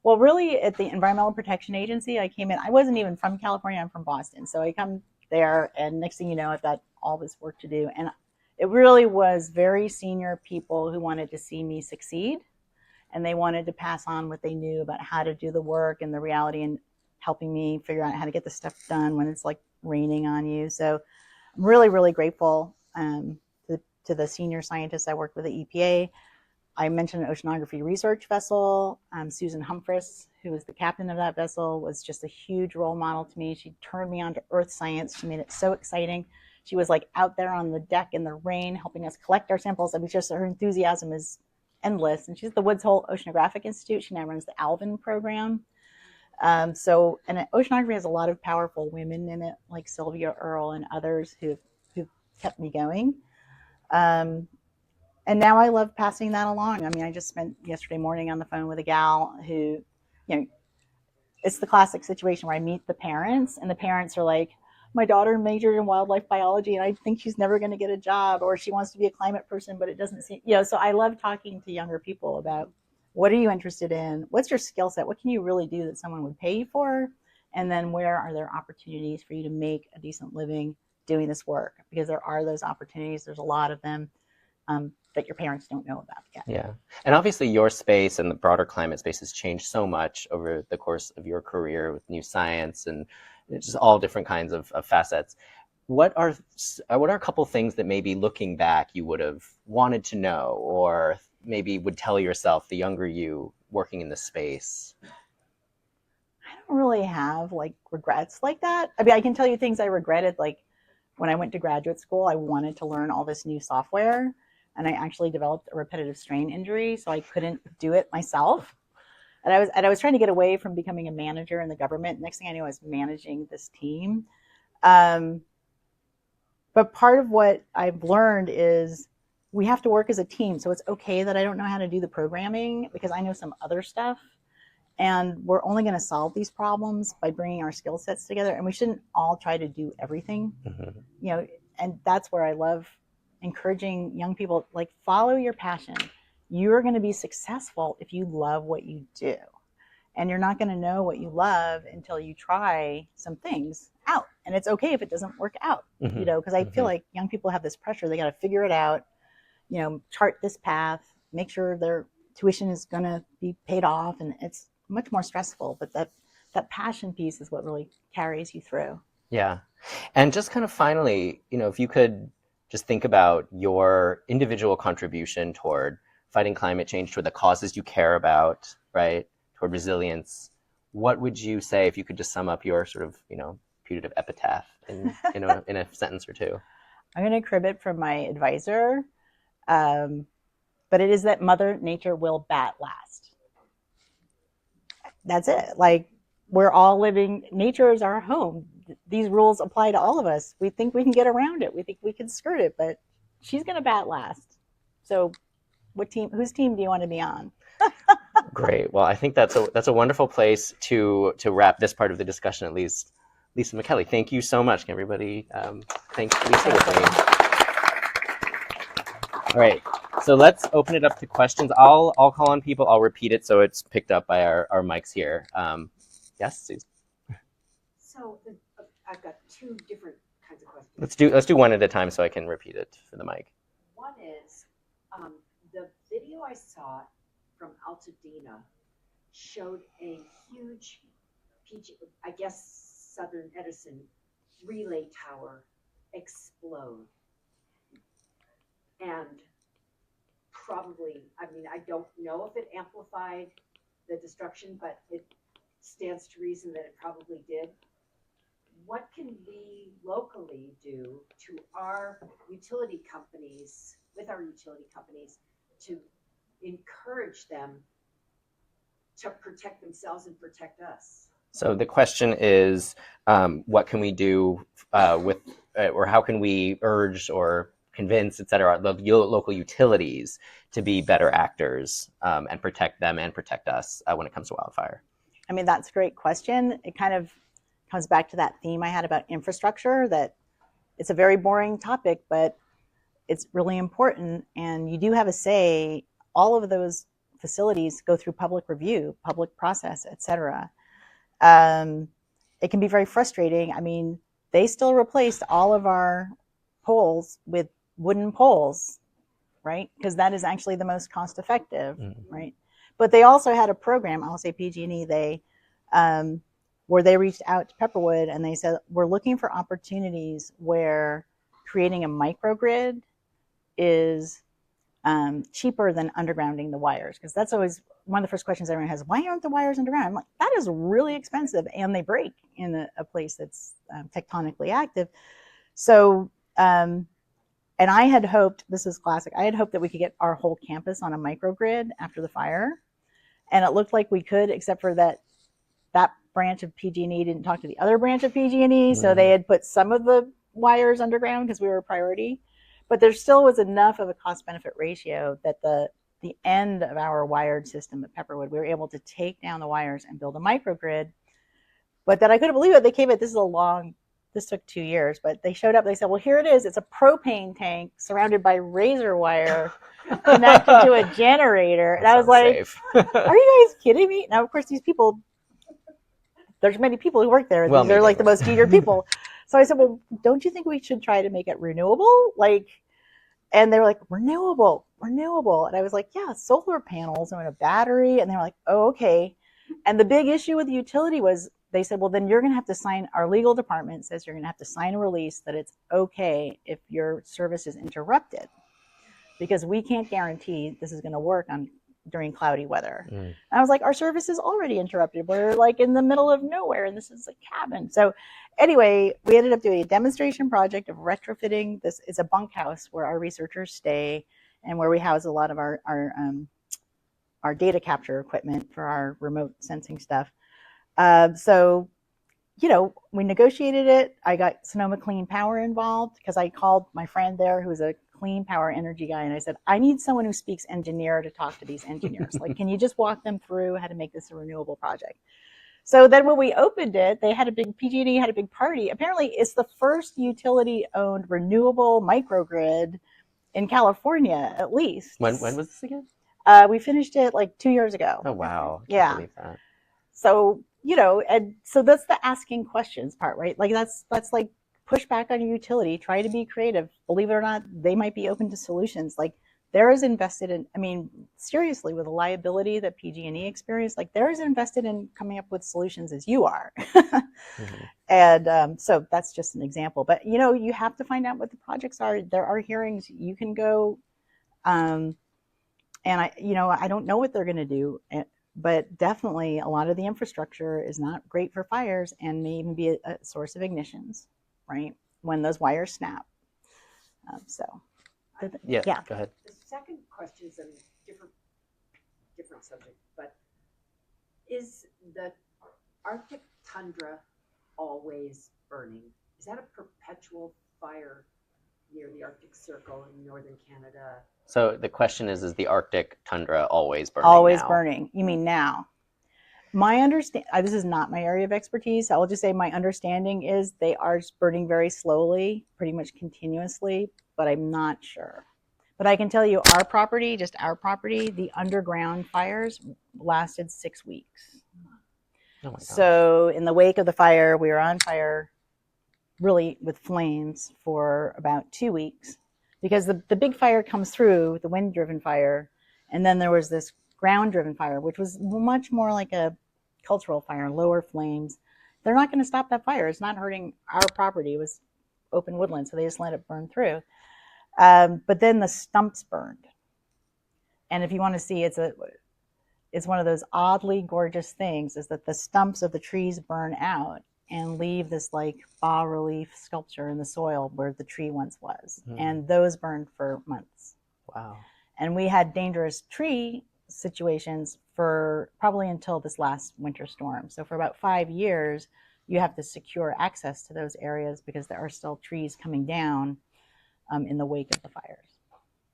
Well, really, at the Environmental Protection Agency, I came in. I wasn't even from California. I'm from Boston. So I come there, and next thing you know, I've got all this work to do. And it really was very senior people who wanted to see me succeed, and they wanted to pass on what they knew about how to do the work and the reality, and helping me figure out how to get the stuff done when it's like raining on you. So I'm really, really grateful to the senior scientists I worked with at EPA. I mentioned an oceanography research vessel. Susan Humphreys, who was the captain of that vessel, was just a huge role model to me. She turned me on to earth science. She made it so exciting. She was like out there on the deck in the rain, helping us collect our samples. I mean, just her enthusiasm is endless. And she's the Woods Hole Oceanographic Institute. She now runs the Alvin program. And oceanography has a lot of powerful women in it, like Sylvia Earle and others who've kept me going. And now I love passing that along. I mean, I just spent yesterday morning on the phone with a gal who, it's the classic situation where I meet the parents, and the parents are like, my daughter majored in wildlife biology and I think she's never going to get a job, or she wants to be a climate person, but it doesn't seem, so I love talking to younger people about what are you interested in? What's your skill set? What can you really do that someone would pay you for? And then where are there opportunities for you to make a decent living doing this work? Because there are those opportunities. There's a lot of them that your parents don't know about yet. Yeah. And obviously your space and the broader climate space has changed so much over the course of your career with new science and just all different kinds of facets. What are a couple things that maybe looking back you would have wanted to know, or maybe would tell yourself, the younger you working in this space? I don't really have regrets like that. I mean, I can tell you things I regretted. Like when I went to graduate school, I wanted to learn all this new software, and I actually developed a repetitive strain injury, so I couldn't do it myself. And I was trying to get away from becoming a manager in the government. Next thing I knew, I was managing this team. But part of what I've learned is we have to work as a team. So it's okay that I don't know how to do the programming because I know some other stuff. And we're only going to solve these problems by bringing our skill sets together. And we shouldn't all try to do everything. Mm-hmm. And that's where I love encouraging young people, follow your passion. You're going to be successful if you love what you do. And you're not going to know what you love until you try some things out. And it's okay if it doesn't work out, mm-hmm. Because I feel like young people have this pressure. They got to figure it out, chart this path, make sure their tuition is going to be paid off. And it's much more stressful. But that passion piece is what really carries you through. Yeah. And just kind of finally, if you could just think about your individual contribution toward fighting climate change, toward the causes you care about, right? Toward resilience. What would you say if you could just sum up your sort of, putative epitaph in a sentence or two? I'm going to crib it from my advisor, but it is that Mother Nature will bat last. That's it. We're all living, nature is our home. These rules apply to all of us. We think we can get around it. We think we can skirt it, but she's going to bat last. So whose team do you want to be on? Great. Well, I think that's a wonderful place to wrap this part of the discussion, at least. Lisa Micheli, thank you so much. Can everybody thank Lisa with me? All right, so let's open it up to questions. I'll call on people. I'll repeat it so it's picked up by our mics here. Yes, Susan. So I've got two different kinds of questions. Let's do one at a time so I can repeat it for the mic. One is the video I saw from Altadena showed a huge I guess Southern Edison relay tower explode. And probably, I mean, I don't know if it amplified the destruction, but it stands to reason that it probably did. What can we locally do to our utility companies, with our utility companies, to encourage them to protect themselves and protect us? So the question is, what can we do with, or how can we urge or convince, et cetera, the local utilities to be better actors and protect them and protect us when it comes to wildfire? I mean, that's a great question. It kind of comes back to that theme I had about infrastructure, that it's a very boring topic, but it's really important. And you do have a say. All of those facilities go through public review, public process, et cetera. It can be very frustrating. I mean, they still replaced all of our poles with wooden poles, right? Because that is actually the most cost effective, right? But they also had a program, I'll say PG&E, they where they reached out to Pepperwood and they said, we're looking for opportunities where creating a microgrid is cheaper than undergrounding the wires. Because that's always one of the first questions everyone has, why aren't the wires underground? I'm like, that is really expensive and they break in a place that's tectonically active. So, and I had hoped, this is classic, I had hoped that we could get our whole campus on a microgrid after the fire. And it looked like we could, except for that branch of PG&E didn't talk to the other branch of PG&E. So they had put some of the wires underground because we were a priority. But there still was enough of a cost-benefit ratio that the end of our wired system at Pepperwood, we were able to take down the wires and build a microgrid. But that I couldn't believe it. They came at this took 2 years, but they showed up. They said, well, here it is. It's a propane tank surrounded by razor wire connected to a generator. And I was like, are you guys kidding me? Now, of course, these people, there's many people who work there. These are like the most eager people. So I said, well, don't you think we should try to make it renewable? And they were like, renewable. And I was like, yeah, solar panels and a battery. And they were like, oh, okay. And the big issue with the utility was they said, well, then you're going to have to sign, our legal department says you're going to have to sign a release that it's okay if your service is interrupted, because we can't guarantee this is going to work during cloudy weather. And I was like, our service is already interrupted. We're like in the middle of nowhere and this is a cabin. So anyway, we ended up doing a demonstration project of retrofitting. This is a bunkhouse where our researchers stay and where we house a lot of our data capture equipment for our remote sensing stuff. So, we negotiated it. I got Sonoma Clean Power involved because I called my friend there who's a clean power energy guy. And I said, I need someone who speaks engineer to talk to these engineers. Like, can you just walk them through how to make this a renewable project? So then when we opened it, they had PG&E had a big party. Apparently it's the first utility owned renewable microgrid in California, at least. When was this again? We finished it like 2 years ago. Oh, wow. I can't believe that. So, and so that's the asking questions part, right? Like that's like push back on your utility, try to be creative. Believe it or not, they might be open to solutions. Like they're as invested in, I mean, seriously, with the liability that PG&E experienced, like they're as invested in coming up with solutions as you are. And so that's just an example. But, you have to find out what the projects are. There are hearings. You can go, and I don't know what they're going to do. But definitely a lot of the infrastructure is not great for fires and may even be a source of ignitions, right? When those wires snap. Yeah, go ahead. The second question is a different subject, but is the Arctic tundra always burning? Is that a perpetual fire near the Arctic Circle in northern Canada? So the question is the Arctic tundra always burning? Always now? Burning. You mean now? My understanding, this is not my area of expertise. I will just say my understanding is they are burning very slowly, pretty much continuously, but I'm not sure. But I can tell you our property, just our property, the underground fires lasted 6 weeks. Oh my gosh. So in the wake of the fire, we were on fire really with flames for about 2 weeks, because the big fire comes through, the wind driven fire, and then there was this ground driven fire, which was much more like a cultural fire, lower flames. They're not going to stop that fire. It's not hurting our property. It was open woodland, so they just let it burn through. But then the stumps burned. And if you want to see, it's one of those oddly gorgeous things, is that the stumps of the trees burn out and leave this like bas relief sculpture in the soil where the tree once was. And those burned for months. Wow. And we had dangerous tree situations for probably until this last winter storm. So for about 5 years, you have to secure access to those areas because there are still trees coming down in the wake of the fires.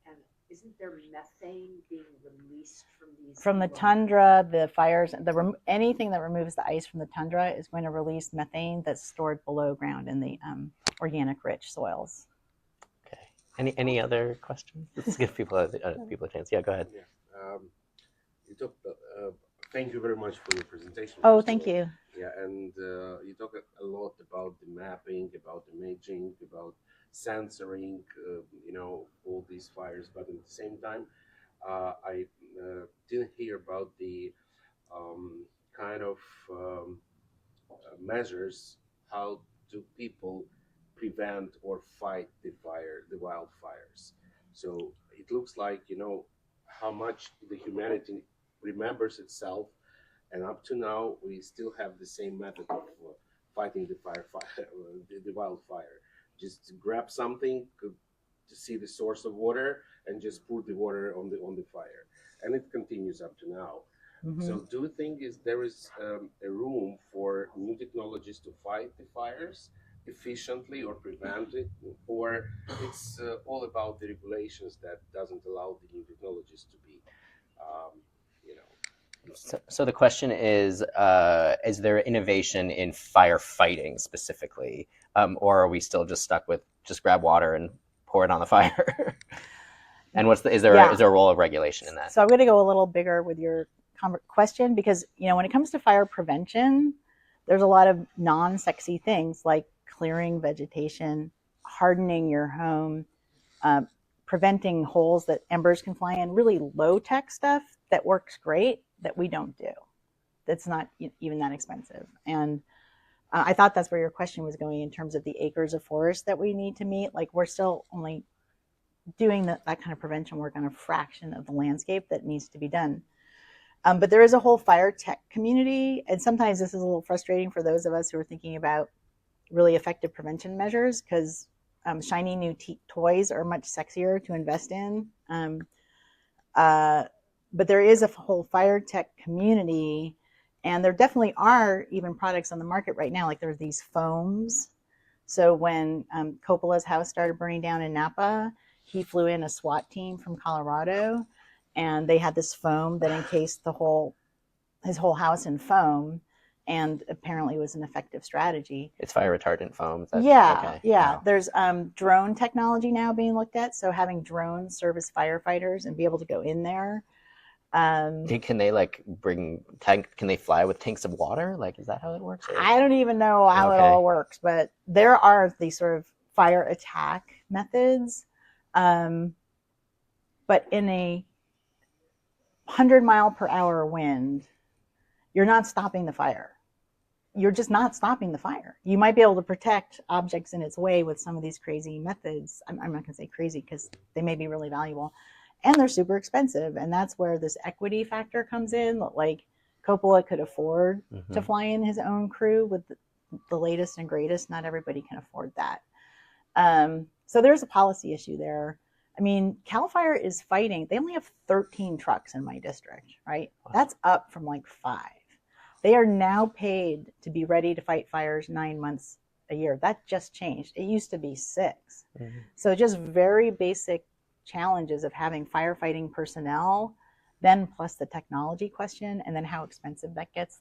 And isn't there methane being released from these? From the tundra, the fires, anything that removes the ice from the tundra is going to release methane that's stored below ground in the organic rich soils. Okay. Any other questions? Let's give people a chance. Yeah, go ahead. Yeah. You talk. Thank you very much for your presentation. Oh, thank you. Yeah, and you talk a lot about the mapping, about imaging, about censoring, all these fires. But at the same time, I didn't hear about the kind of measures. How do people prevent or fight the wildfires? So it looks like, how much the humanity remembers itself, and up to now we still have the same method of fighting the wildfire. Just grab something to see the source of water and just pour the water on the fire, and it continues up to now. Mm-hmm. So do you think there is a room for new technologies to fight the fires efficiently or prevent it, or it's all about the regulations that doesn't allow the new technologies to be, So the question is there innovation in firefighting specifically, or are we still just stuck with just grab water and pour it on the fire? And is there a role of regulation in that? So I'm going to go a little bigger with your question, because when it comes to fire prevention, there's a lot of non-sexy things like clearing vegetation, hardening your home, preventing holes that embers can fly in, really low-tech stuff that works great that we don't do. That's not even that expensive. And I thought that's where your question was going in terms of the acres of forest that we need to meet. Like, we're still only doing that kind of prevention work on a fraction of the landscape that needs to be done. But there is a whole fire tech community, and sometimes this is a little frustrating for those of us who are thinking about really effective prevention measures, because shiny new toys are much sexier to invest in. But there is a whole fire tech community, and there definitely are even products on the market right now. Like, there's these foams. So when Coppola's house started burning down in Napa, he flew in a SWAT team from Colorado, and they had this foam that encased his whole house in foam, and apparently it was an effective strategy. It's fire retardant foam. Yeah. Wow. There's drone technology now being looked at, so having drones serve as firefighters and be able to go in there. Can they can they fly with tanks of water? Like, is that how it works? Or? I don't even know how it all works, but there are these sort of fire attack methods. But in a 100-mile-per-hour wind, you're not stopping the fire. You're just not stopping the fire. You might be able to protect objects in its way with some of these crazy methods. I'm not going to say crazy because they may be really valuable. And they're super expensive. And that's where this equity factor comes in. Like, Coppola could afford to fly in his own crew with the latest and greatest. Not everybody can afford that. So there's a policy issue there. I mean, CAL FIRE is fighting. They only have 13 trucks in my district, right? Wow. That's up from like 5. They are now paid to be ready to fight fires 9 months a year. That just changed. It used to be 6. Mm-hmm. So just very basic challenges of having firefighting personnel, then plus the technology question, and then how expensive that gets.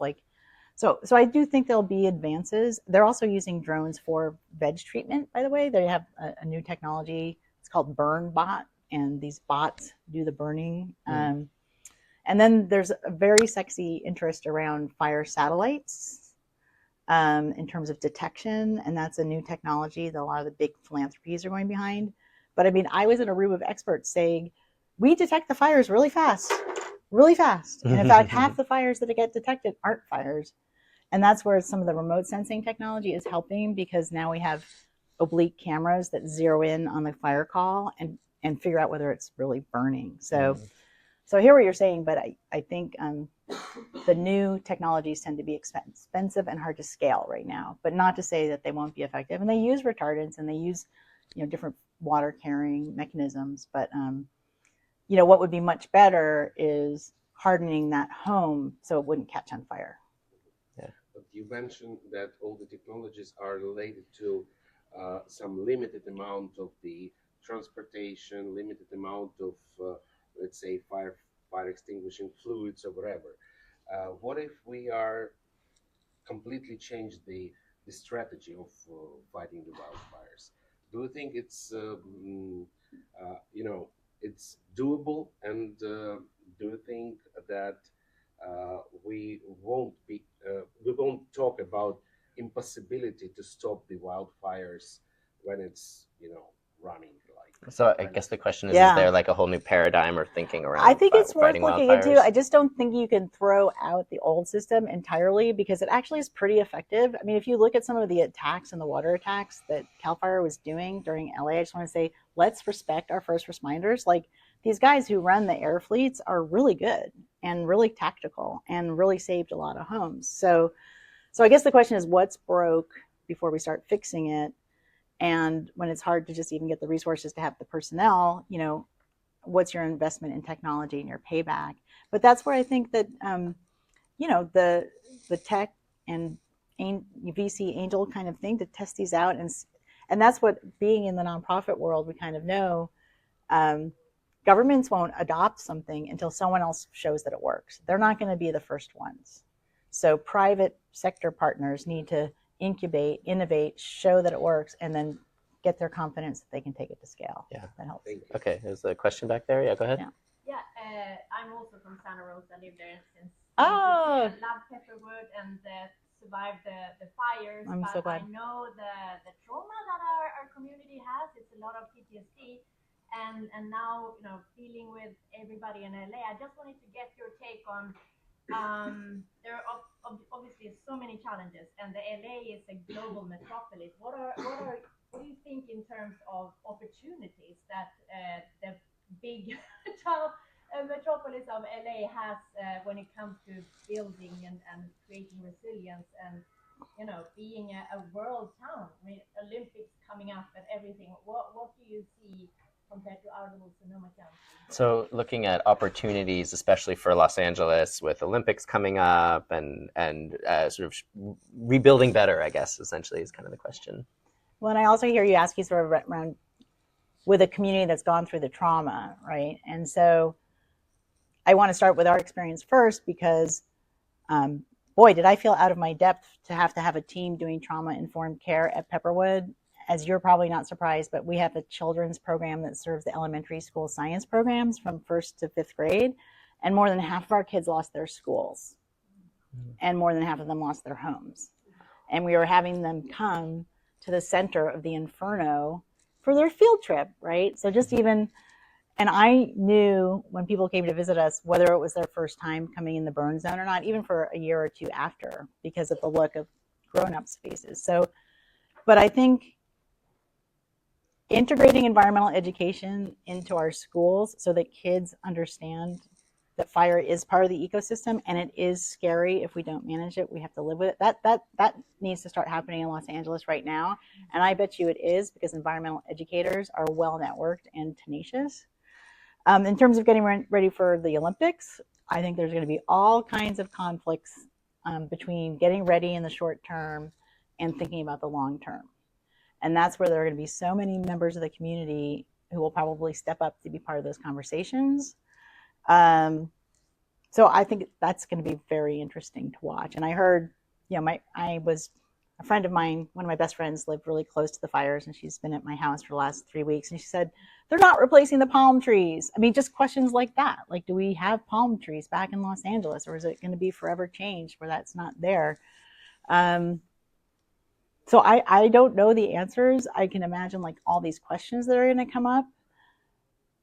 So I do think there'll be advances. They're also using drones for veg treatment, by the way. They have a new technology. It's called BurnBot, and these bots do the burning. And then there's a very sexy interest around fire satellites in terms of detection, and that's a new technology that a lot of the big philanthropies are going behind. But I mean, I was in a room of experts saying, we detect the fires really fast. And in fact, half the fires that get detected aren't fires. And that's where some of the remote sensing technology is helping, because now we have oblique cameras that zero in on the fire call and figure out whether it's really burning. So I hear what you're saying, but I think the new technologies tend to be expensive and hard to scale right now, but not to say that they won't be effective. And they use retardants and they use, different water carrying mechanisms. But, what would be much better is hardening that home so it wouldn't catch on fire. But you mentioned that all the technologies are related to some limited amount of the transportation, limited amount of, let's say, fire extinguishing fluids or whatever. What if we are completely change the strategy of fighting the wildfires? Do you think it's it's doable, and do you think that we won't talk about impossibility to stop the wildfires when it's running like? So I guess the question is Yeah. there like a whole new paradigm or thinking around I think it's worth fighting looking wildfires? into. I just don't think you can throw out the old system entirely, because it actually is pretty effective. I mean, if you look at some of the attacks and the water attacks that CAL FIRE was doing during LA, I just want to say, let's respect our first responders. Like, these guys who run the air fleets are really good and really tactical and really saved a lot of homes. So I guess the question is, what's broke before we start fixing it? And when it's hard to just even get the resources to have the personnel, what's your investment in technology and your payback? But that's where I think that the tech and VC angel kind of thing to test these out, and that's what, being in the nonprofit world, we kind of know. Governments won't adopt something until someone else shows that it works. They're not going to be the first ones. So private sector partners need to incubate, innovate, show that it works, and then get their confidence that they can take it to scale. Yeah. That helps. Okay, there's a question back there. Yeah, go ahead. Yeah, I'm also from Santa Rosa. Lived there since. Oh. Love Pepperwood and survived the fires. I'm so glad. I know the trauma that our community has. It's a lot of PTSD, and now dealing with everybody in LA. I just wanted to get your take on. There are obviously so many challenges, and the LA is a global metropolis. What do you think in terms of opportunities that the big metropolis of LA has when it comes to building and creating resilience and being a world town? I mean, Olympics coming up and everything. What do you see compared to our little Sonoma County? So looking at opportunities, especially for Los Angeles with Olympics coming up and sort of rebuilding better, I guess, essentially is kind of the question. Well, and I also hear you asking sort of around with a community that's gone through the trauma, right? And so I want to start with our experience first, because boy, did I feel out of my depth to have a team doing trauma-informed care at Pepperwood. As you're probably not surprised, but we have a children's program that serves the elementary school science programs from 1st to 5th grade. And more than half of our kids lost their schools. And more than half of them lost their homes. And we were having them come to the center of the Inferno for their field trip, right? So just even, and I knew when people came to visit us, whether it was their first time coming in the burn zone or not, even for a year or two after, because of the look of grown-up spaces. So, but I think integrating environmental education into our schools so that kids understand that fire is part of the ecosystem, and it is scary if we don't manage it. We have to live with it. That needs to start happening in Los Angeles right now, and I bet you it is, because environmental educators are well networked and tenacious. In terms of getting ready for the Olympics, I think there's going to be all kinds of conflicts between getting ready in the short term and thinking about the long term. And that's where there are going to be so many members of the community who will probably step up to be part of those conversations. So I think that's going to be very interesting to watch. And I heard, I a friend of mine, one of my best friends, lived really close to the fires, and she's been at my house for the last 3 weeks. And she said, they're not replacing the palm trees. I mean, just questions like that. Like, do we have palm trees back in Los Angeles, or is it going to be forever changed where that's not there? So I don't know the answers. I can imagine like all these questions that are going to come up.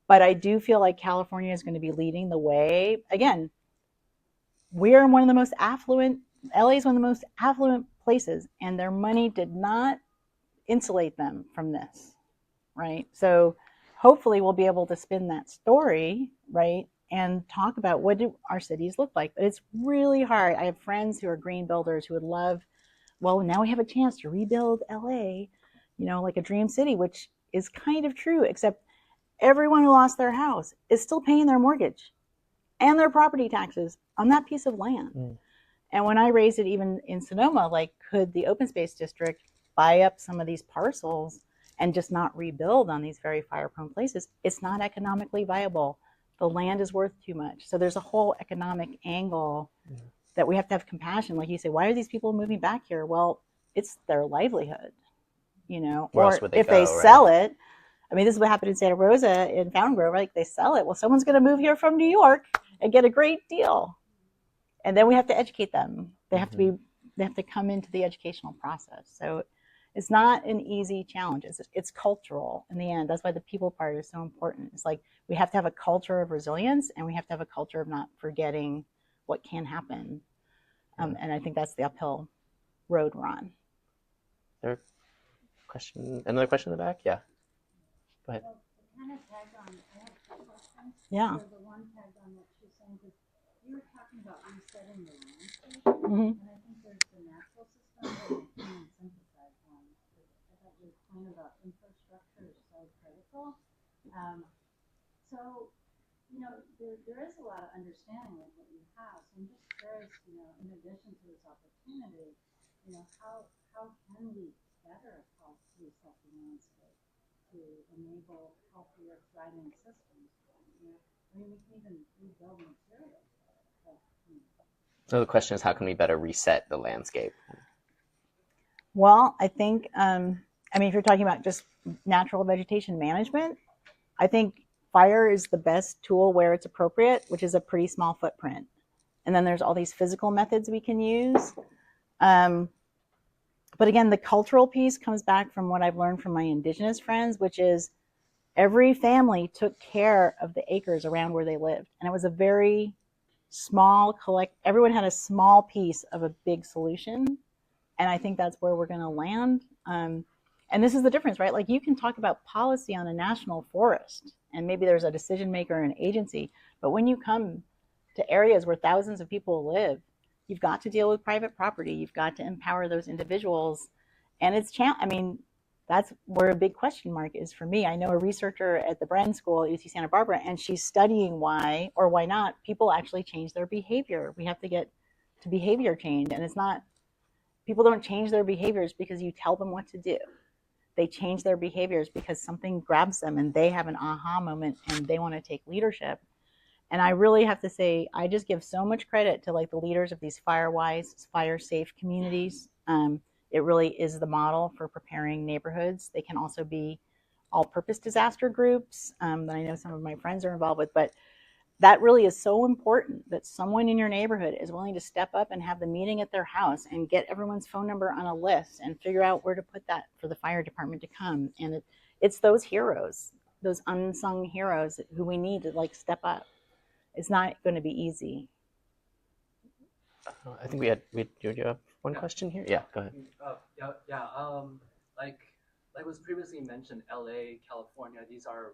But I do feel like California is going to be leading the way. Again, we're in one of the most affluent, LA is one of the most affluent places, and their money did not insulate them from this, right? So hopefully we'll be able to spin that story, right? And talk about what do our cities look like. But it's really hard. I have friends who are green builders who would love, well, now we have a chance to rebuild LA, like a dream city, which is kind of true, except everyone who lost their house is still paying their mortgage and their property taxes on that piece of land. And when I raised it even in Sonoma, like, could the open space district buy up some of these parcels and just not rebuild on these very fire prone places? It's not economically viable. The land is worth too much. So there's a whole economic angle that we have to have compassion. Like you say, why are these people moving back here? Well, it's their livelihood, Where else or would they if go, they right? sell it. I mean, this is what happened in Santa Rosa in Fountain Grove, right? They sell it. Well, someone's going to move here from New York and get a great deal. And then we have to educate them. They have to come into the educational process. So it's not an easy challenge. It's cultural in the end. That's why the people part is so important. It's like we have to have a culture of resilience, and we have to have a culture of not forgetting what can happen. And I think that's the uphill road we're on. There question? Another question in the back? Yeah. Go ahead. Well, kind of tag on. I have two questions. Yeah. So the one tag on what she's saying, because you were talking about resetting the landscape, and I think there's the natural system and the human synthesized one. I thought your point about infrastructure is so critical. So, there is a lot of understanding of what you have. So I'm just curious, in addition to this opportunity, how can we better help reset the landscape to enable healthier, thriving systems? I mean, we can even rebuild materials. So the question is, how can we better reset the landscape? Well, I think, if you're talking about just natural vegetation management, I think fire is the best tool where it's appropriate, which is a pretty small footprint. And then there's all these physical methods we can use. But again, the cultural piece comes back from what I've learned from my indigenous friends, which is every family took care of the acres around where they lived. And it was a very small everyone had a small piece of a big solution. And I think that's where we're going to land. And this is the difference, right? Like, you can talk about policy on a national forest, and maybe there's a decision maker or an agency. But when you come to areas where thousands of people live, you've got to deal with private property. You've got to empower those individuals. And that's where a big question mark is for me. I know a researcher at the Bren School at UC Santa Barbara, and she's studying why or why not people actually change their behavior. We have to get to behavior change. And it's not, people don't change their behaviors because you tell them what to do. They change their behaviors because something grabs them and they have an aha moment and they want to take leadership. And I really have to say, I just give so much credit to like the leaders of these fire-wise, fire-safe communities. It really is the model for preparing neighborhoods. They can also be all-purpose disaster groups that I know some of my friends are involved with. But that really is so important, that someone in your neighborhood is willing to step up and have the meeting at their house and get everyone's phone number on a list and figure out where to put that for the fire department to come. And it's those heroes, those unsung heroes who we need to like step up. It's not going to be easy. I think do you have one question here? Yeah, go ahead. Like was previously mentioned, LA, California, these are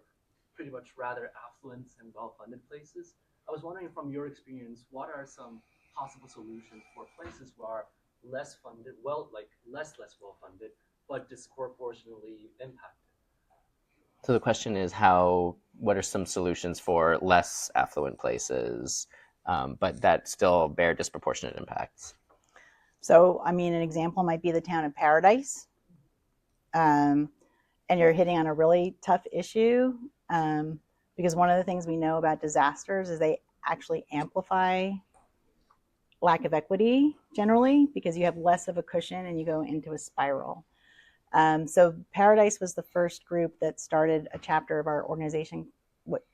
pretty much rather affluent and well-funded places. I was wondering, from your experience, what are some possible solutions for places who are less funded, less well-funded, but disproportionately impacted? So the question is, what are some solutions for less affluent places, but that still bear disproportionate impacts? So, an example might be the town of Paradise. And you're hitting on a really tough issue because one of the things we know about disasters is they actually amplify lack of equity generally, because you have less of a cushion and you go into a spiral. So Paradise was the first group that started a chapter of our organization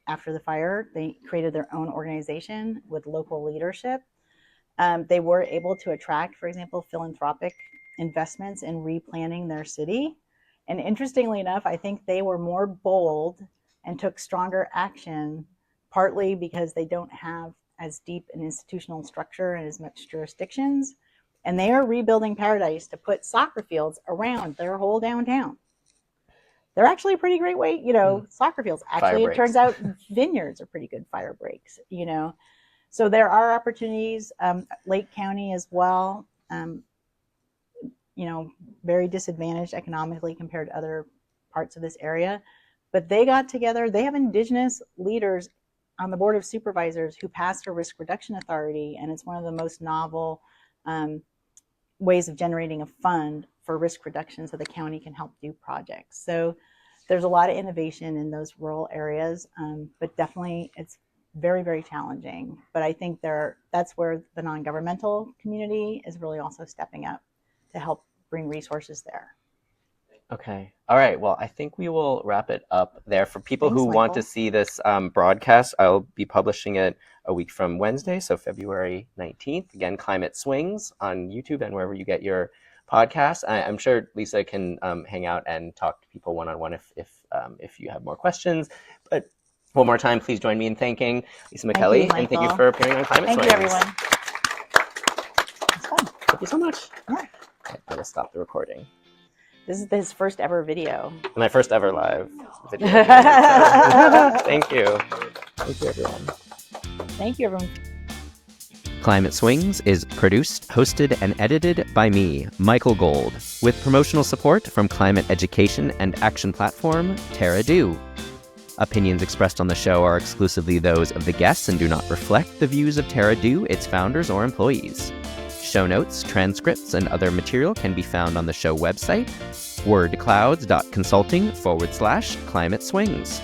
after the fire. They created their own organization with local leadership. They were able to attract, for example, philanthropic investments in replanning their city. And interestingly enough, I think they were more bold and took stronger action, partly because they don't have as deep an institutional structure and as much jurisdictions. And they are rebuilding Paradise to put soccer fields around their whole downtown. They're actually a pretty great way, soccer fields. Actually, it turns out vineyards are pretty good fire breaks, So there are opportunities. Lake County as well, very disadvantaged economically compared to other parts of this area. But they got together. They have indigenous leaders on the board of supervisors who passed a risk reduction authority, and it's one of the most novel ways of generating a fund for risk reduction so the county can help do projects. So there's a lot of innovation in those rural areas, but definitely it's very, very challenging. But I think that's where the non-governmental community is really also stepping up to help bring resources there. Okay. All right. Well, I think we will wrap it up there. For people Thanks, who want to Michael. see this broadcast, I'll be publishing it a week from Wednesday, so February 19th. Again, Climate Swings on YouTube and wherever you get your podcasts. I'm sure Lisa can hang out and talk to people one-on-one if you have more questions. But one more time, please join me in thanking Lisa Micheli, and thank you for appearing on Climate Swings. Thank you, everyone. It's fun. Thank you so much. Yeah. I will stop the recording. This is his first ever video. My first ever live video. Thank you. Thank you, everyone. Thank you, everyone. Climate Swings is produced, hosted, and edited by me, Michael Gold, with promotional support from climate education and action platform Terra Do. Opinions expressed on the show are exclusively those of the guests and do not reflect the views of Terra Do, its founders, or employees. Show notes, transcripts, and other material can be found on the show website, wordclouds.consulting/climate swings.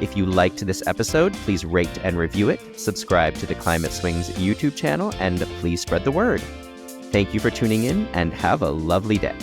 If you liked this episode, please rate and review it, subscribe to the Climate Swings YouTube channel, and please spread the word. Thank you for tuning in, and have a lovely day.